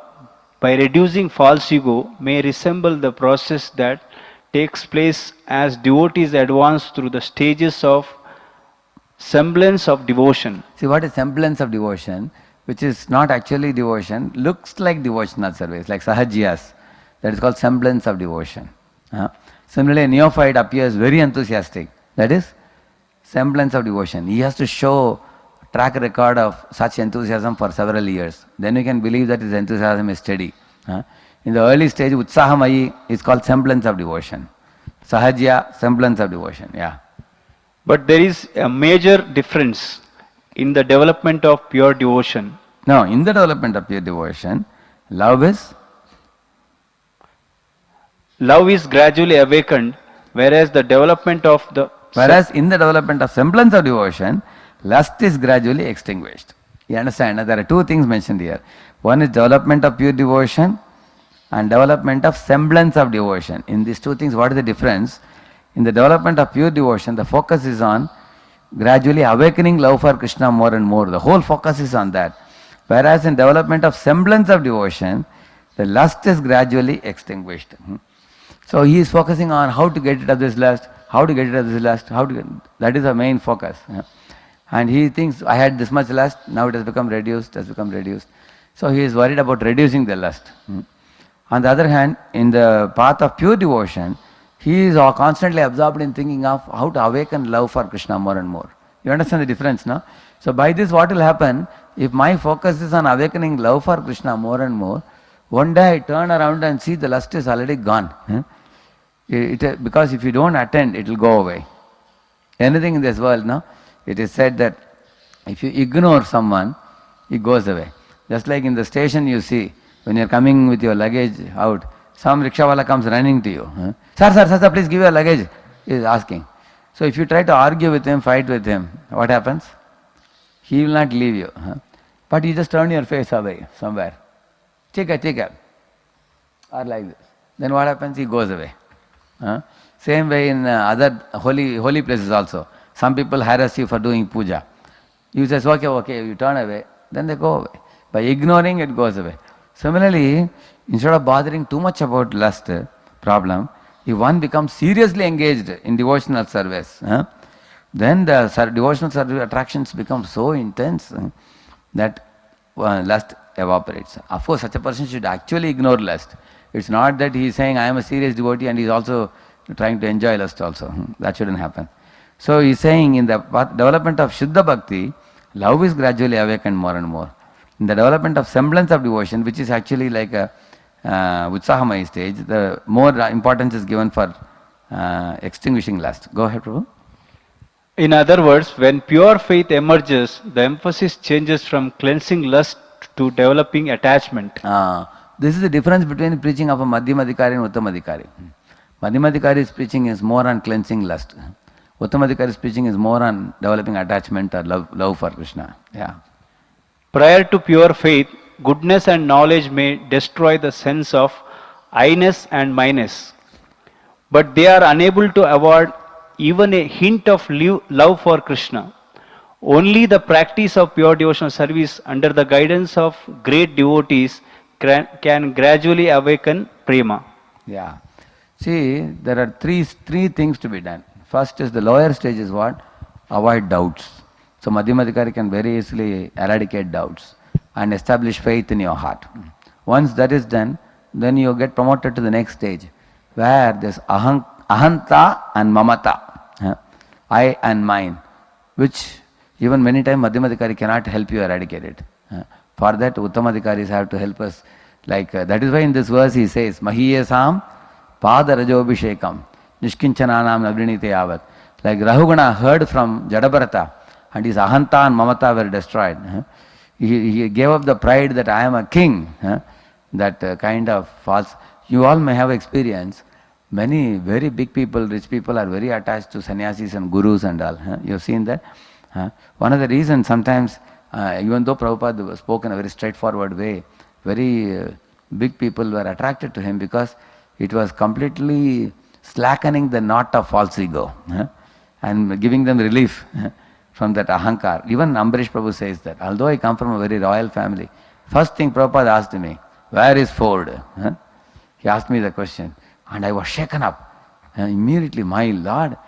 by reducing false ego may resemble the process that takes place as devotees advance through the stages of semblance of devotion. See, what is semblance of devotion? Which is not actually devotion, looks like devotional service, like sahajyas. That is called semblance of devotion. Similarly, a neophyte appears very enthusiastic. That is semblance of devotion. He has to show track record of such enthusiasm for several years. Then you can believe that his enthusiasm is steady. In the early stage, Utsahamayi is called semblance of devotion. Sahajya, semblance of devotion. Yeah. But there is a major difference in the development of pure devotion. No, in the development of pure devotion, love is gradually awakened, whereas in the development of semblance of devotion, lust is gradually extinguished. You understand? There are two things mentioned here. One is development of pure devotion and development of semblance of devotion. In these two things, what is the difference? In the development of pure devotion, the focus is on gradually awakening love for Krishna more and more. The whole focus is on that. Whereas in development of semblance of devotion, the lust is gradually extinguished. So he is focusing on how to get rid of this lust, that is the main focus. And he thinks, I had this much lust, now it has become reduced. So he is worried about reducing the lust. On the other hand, in the path of pure devotion, he is constantly absorbed in thinking of how to awaken love for Krishna more and more. You understand the difference, no? So by this what will happen, if my focus is on awakening love for Krishna more and more, one day I turn around and see the lust is already gone. Because if you don't attend, it will go away. Anything in this world, no? It is said that if you ignore someone, it goes away. Just like in the station you see, when you are coming with your luggage out, some rickshawala comes running to you. Sir, please give your luggage. He is asking. So if you try to argue with him, fight with him, what happens? He will not leave you. But you just turn your face away somewhere. Take it. Or like this. Then what happens? He goes away. Same way in other holy places also. Some people harass you for doing puja. You say, okay, you turn away. Then they go away. By ignoring, it goes away. Similarly, instead of bothering too much about lust problem, If one becomes seriously engaged in devotional service, then the devotional service attractions become so intense that lust evaporates. Of course, such a person should actually ignore lust. It's not that he is saying, I am a serious devotee and he is also trying to enjoy lust also. That shouldn't happen. So he is saying in the development of Shuddha Bhakti, love is gradually awakened more and more. In the development of semblance of devotion, which is actually like a Utsahamaya stage, the more importance is given for extinguishing lust. Go ahead, Prabhu. In other words, when pure faith emerges, the emphasis changes from cleansing lust to developing attachment. This is the difference between preaching of a Madhyamadhikari and Uttamadhikari. Madhyamadhikari's preaching is more on cleansing lust. Uttamadhikari's preaching is more on developing attachment or love for Krishna. Yeah. Prior to pure faith, goodness and knowledge may destroy the sense of I-ness and minus, but they are unable to avoid even a hint of love for Krishna. Only the practice of pure devotional service under the guidance of great devotees can gradually awaken prema. Yeah. See, there are three things to be done. First is the lower stage is what? Avoid doubts. So Madhyamadhikari can very easily eradicate doubts and establish faith in your heart. Once that is done, then you get promoted to the next stage, where this ahanta and mamata, I and mine, which even many times Madhyamadhikari cannot help you eradicate it. For that, Uttamadhikaris have to help us. Like that is why in this verse he says, Mahiyesam pada rajobhishekam nishkinchananam navrinite yavat. Like Rahugana heard from Jadabharata and his ahanta and mamata were destroyed. He gave up the pride that I am a king. That kind of false. You all may have experience. Many very big people, rich people are very attached to sannyasis and gurus and all. You have seen that? One of the reasons sometimes, even though Prabhupada spoke in a very straightforward way, very big people were attracted to him because it was completely slackening the knot of false ego and giving them relief from that ahankar. Even Ambarish Prabhu says that, although I come from a very royal family, first thing Prabhupada asked me, where is Ford? He asked me the question and I was shaken up. Immediately, my Lord,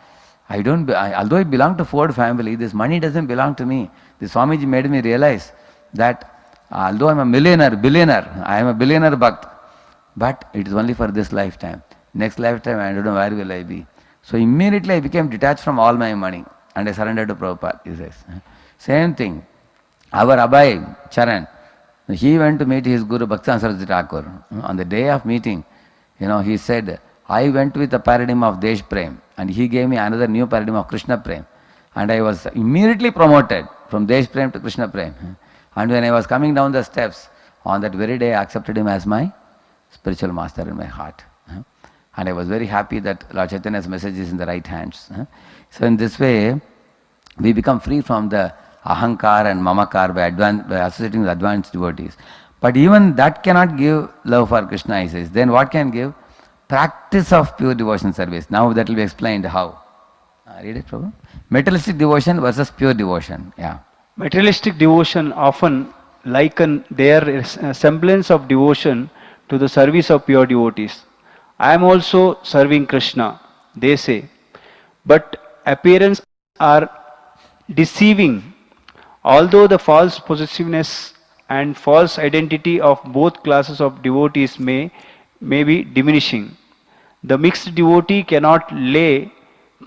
although I belong to Ford family, this money doesn't belong to me. The Swamiji made me realize that although I am a billionaire, I am a billionaire bhakt, but it is only for this lifetime. Next lifetime, I don't know where will I be. So immediately I became detached from all my money and I surrendered to Prabhupada, he says. Same thing. Our Abhay Charan, he went to meet his Guru Bhakti Saraswati Thakur. On the day of meeting, he said, I went with the paradigm of Desh Prem and he gave me another new paradigm of Krishna Prem. And I was immediately promoted from Desh Prem to Krishna Prem. And when I was coming down the steps, on that very day I accepted him as my spiritual master in my heart. And I was very happy that Lord Chaitanya's message is in the right hands. So in this way, we become free from the ahankar and mamakar by associating with advanced devotees. But even that cannot give love for Krishna, he says. Then what can give? Practice of pure devotion service. Now that will be explained how. Read it, Prabhu. Materialistic devotion versus pure devotion. Yeah. Materialistic devotion often liken their semblance of devotion to the service of pure devotees. I am also serving Krishna, they say. But appearances are deceiving. Although the false possessiveness and false identity of both classes of devotees may be diminishing, the mixed devotee cannot lay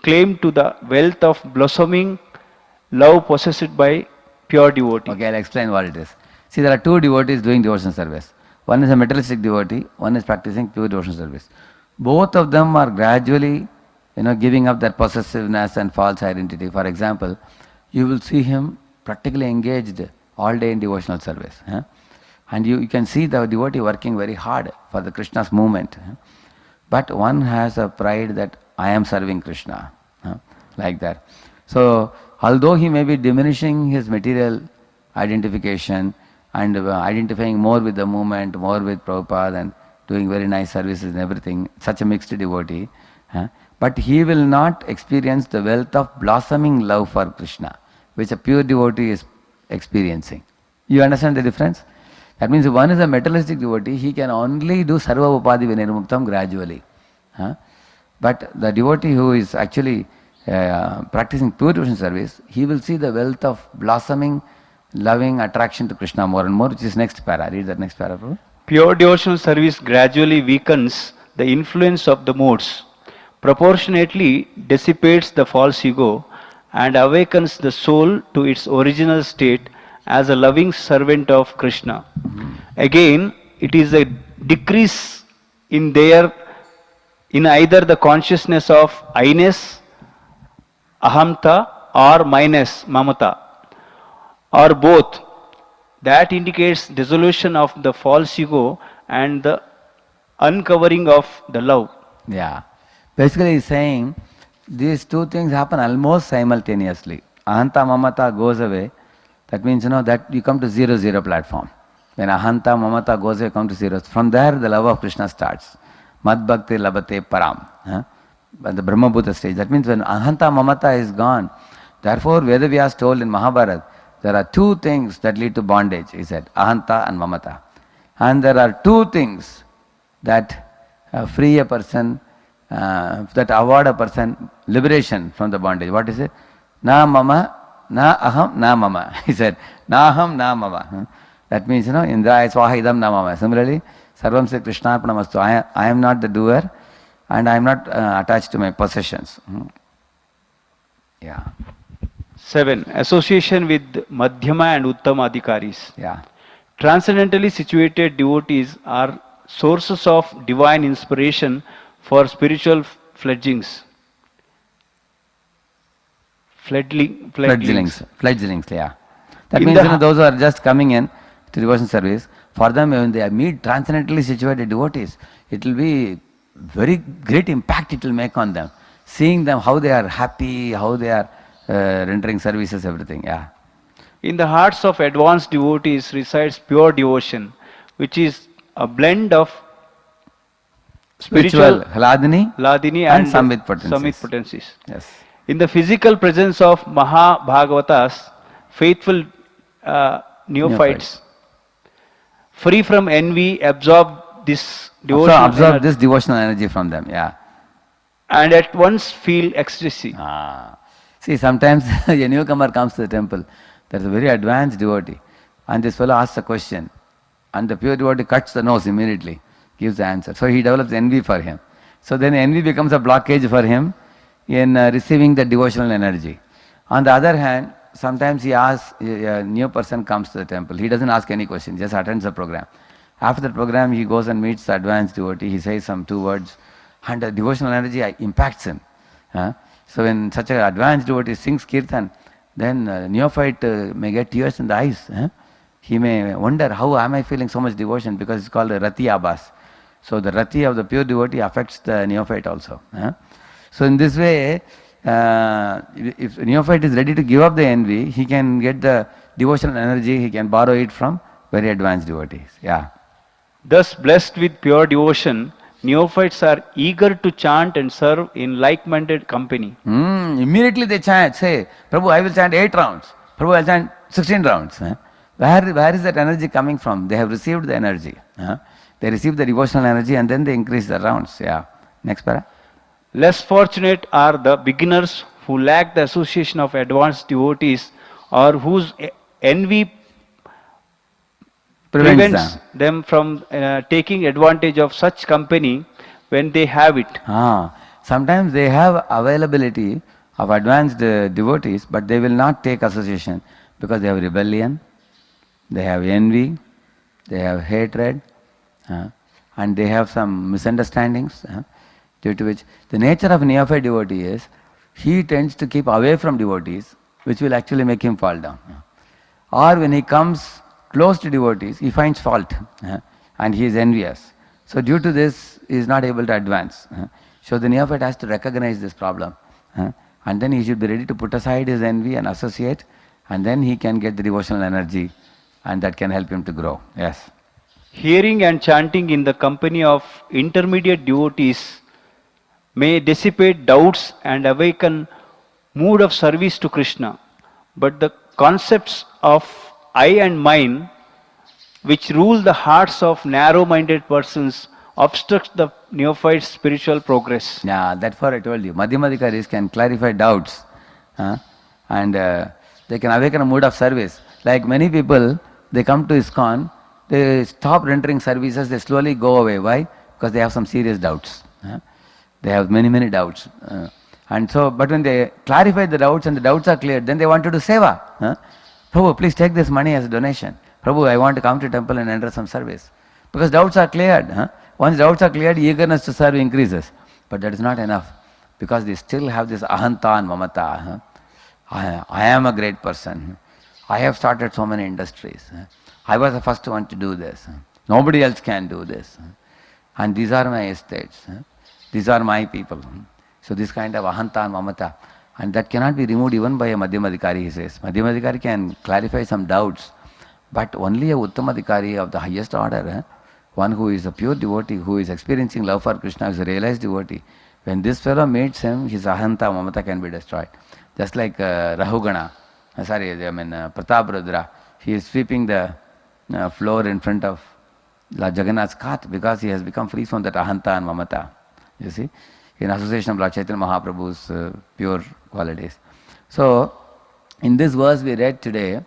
claim to the wealth of blossoming love possessed by pure devotee. Okay, I'll explain what it is. See, there are two devotees doing devotion service. One is a materialistic devotee, one is practicing pure devotion service. Both of them are gradually, giving up their possessiveness and false identity. For example, you will see him practically engaged all day in devotional service. And you can see the devotee working very hard for the Krishna's movement. But one has a pride that I am serving Krishna, like that. So, although he may be diminishing his material identification and identifying more with the movement, more with Prabhupada and doing very nice services and everything, such a mixed devotee, but he will not experience the wealth of blossoming love for Krishna, which a pure devotee is experiencing. You understand the difference? That means if one is a materialistic devotee, he can only do sarva upadhi vinirmuktam gradually. But the devotee who is actually practicing pure devotion service, he will see the wealth of blossoming, loving attraction to Krishna more and more, which is next para. Read that next para, Prabhu. Pure devotional service gradually weakens the influence of the moods, proportionately dissipates the false ego, and awakens the soul to its original state as a loving servant of Krishna. Again, it is a decrease in either the consciousness of I-ness, ahamta, or minus, mamata, or both. That indicates dissolution of the false ego and the uncovering of the love. Yeah. Basically, he's saying these two things happen almost simultaneously. Ahanta mamata goes away. That means, that you come to 0-0 platform. When ahanta mamata goes away, come to 0. From there, the love of Krishna starts. Mad bhakti labate param. But the Brahma Bhuta stage. That means when ahanta mamata is gone, therefore, Vedavyas told in Mahabharata, there are two things that lead to bondage, he said, ahanta and mamata. And there are two things that free a person, that award a person liberation from the bondage. What is it? Na mama, na aham, na mama. He said, na aham, na mama. That means, Indraya swaha idam na mama. Similarly, sarvam se krishnarpanamastu. I am not the doer and I am not attached to my possessions. Yeah. 7. Association with Madhyama and Uttama Adhikaris. Yeah. Transcendentally situated devotees are sources of divine inspiration for spiritual fledglings. Fledglings, yeah. That means, those who are just coming in to devotion service, for them, when they meet transcendently situated devotees, it will be very great impact it will make on them. Seeing them, how they are happy, how they are rendering services, everything, yeah. In the hearts of advanced devotees resides pure devotion, which is a blend of spiritual Hladini and Samvit potencies. Yes. In the physical presence of Bhagavatas, faithful neophytes, free from envy, absorb this devotional energy from them, yeah. And at once feel ecstasy. See, sometimes a newcomer comes to the temple, there is a very advanced devotee, and this fellow asks a question, and the pure devotee cuts the nose immediately, gives the answer. So he develops envy for him. So then envy becomes a blockage for him in receiving the devotional energy. On the other hand, sometimes he asks, a new person comes to the temple, he doesn't ask any question, just attends the program. After the program, he goes and meets the advanced devotee, he says some 2 words, and the devotional energy impacts him. So when such an advanced devotee sings kirtan, then neophyte may get tears in the eyes. He may wonder, how am I feeling so much devotion? Because it's called a rati abhas. So the rati of the pure devotee affects the neophyte also. So in this way, if neophyte is ready to give up the envy, he can get the devotional energy, he can borrow it from very advanced devotees. Yeah. Thus, blessed with pure devotion, neophytes are eager to chant and serve in like-minded company. Immediately they chant, say, Prabhu, I will chant 8 rounds. Prabhu, I will chant 16 rounds. Where is that energy coming from? They have received the energy. They receive the devotional energy and then they increase the rounds. Yeah. Next para. Less fortunate are the beginners who lack the association of advanced devotees or whose envy prevents them from taking advantage of such company when they have it. Sometimes they have availability of advanced devotees, but they will not take association because they have rebellion, they have envy, they have hatred, and they have some misunderstandings, due to which the nature of neophyte devotee is, he tends to keep away from devotees, which will actually make him fall down. Or when he comes close to devotees, he finds fault, and he is envious. So due to this, he is not able to advance. So the neophyte has to recognize this problem, and then he should be ready to put aside his envy and associate, and then he can get the devotional energy, and that can help him to grow. Yes. Hearing and chanting in the company of intermediate devotees may dissipate doubts and awaken mood of service to Krishna. But the concepts of I and mine, which rule the hearts of narrow-minded persons, obstructs the neophyte's spiritual progress. Yeah, that's what I told you. Madhyamadikaris can clarify doubts, and they can awaken a mood of service. Like many people, they come to ISKCON, they stop rendering services, they slowly go away. Why? Because they have some serious doubts. They have many, many doubts. And so, but when they clarify the doubts and the doubts are cleared, then they want to do seva. Prabhu, please take this money as a donation. Prabhu, I want to come to temple and render some service. Because doubts are cleared. Once doubts are cleared, eagerness to serve increases. But that is not enough. Because they still have this ahanta and mamata. I am a great person. I have started so many industries. I was the first one to do this. Nobody else can do this. And these are my estates. These are my people. So this kind of ahanta and mamata. And that cannot be removed even by a Madhyamadikari, he says. Madhyamadikari can clarify some doubts. But only a Uttamadikari of the highest order, one who is a pure devotee, who is experiencing love for Krishna, is a realized devotee. When this fellow meets him, his ahanta, mamata can be destroyed. Just like Rahugana, Pratap Rudra, he is sweeping the floor in front of Jagannath's cart because he has become free from that ahanta and mamata. You see, in association of Lord Chaitanya Mahaprabhu's pure qualities. So, in this verse we read today,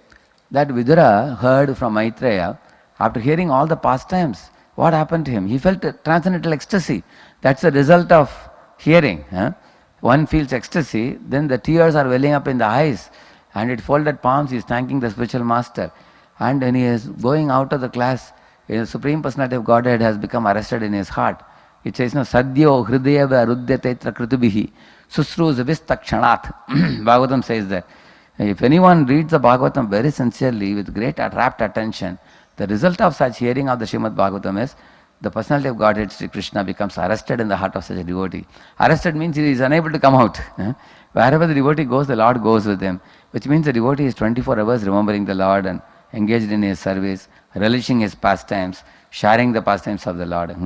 that Vidura heard from Maitreya, after hearing all the pastimes, what happened to him? He felt a transcendental ecstasy. That's the result of hearing. One feels ecstasy, then the tears are welling up in the eyes, and with folded palms he is thanking the spiritual master. And when he is going out of the class, the Supreme Personality of Godhead has become arrested in his heart. It says, no, Sadhyo Hridayava Rudyatetra Kritubihi Susruz Vistakshanat. Bhagavatam says that. If anyone reads the Bhagavatam very sincerely, with great rapt attention, the result of such hearing of the Srimad Bhagavatam is the personality of Godhead, Sri Krishna, becomes arrested in the heart of such a devotee. Arrested means he is unable to come out. Wherever the devotee goes, the Lord goes with him. Which means the devotee is 24 hours remembering the Lord and engaged in his service, relishing his pastimes, sharing the pastimes of the Lord.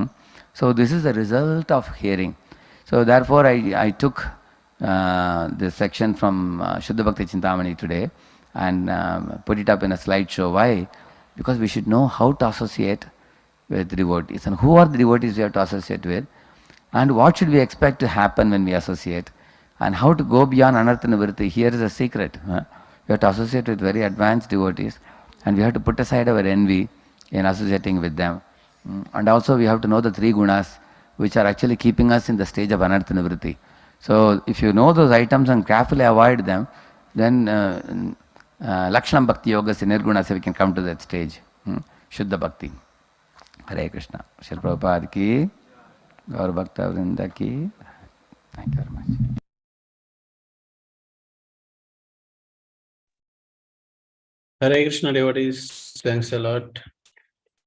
So this is the result of hearing. So therefore I took this section from Shuddha Bhakti Chintamani today and put it up in a slideshow. Why? Because we should know how to associate with devotees and who are the devotees we have to associate with and what should we expect to happen when we associate and how to go beyond anartha nivritti. Here is a secret. We have to associate with very advanced devotees and we have to put aside our envy in associating with them. And also we have to know the three gunas which are actually keeping us in the stage of anartha nivritti. So if you know those items and carefully avoid them, then Lakshanam Bhakti Yoga Nirguna, so we can come to that stage. Shuddha Bhakti. Hare Krishna. Srila Prabhupada ki, Gaur Bhakta Vrinda ki. Thank you very much. Hare Krishna devotees, thanks a lot.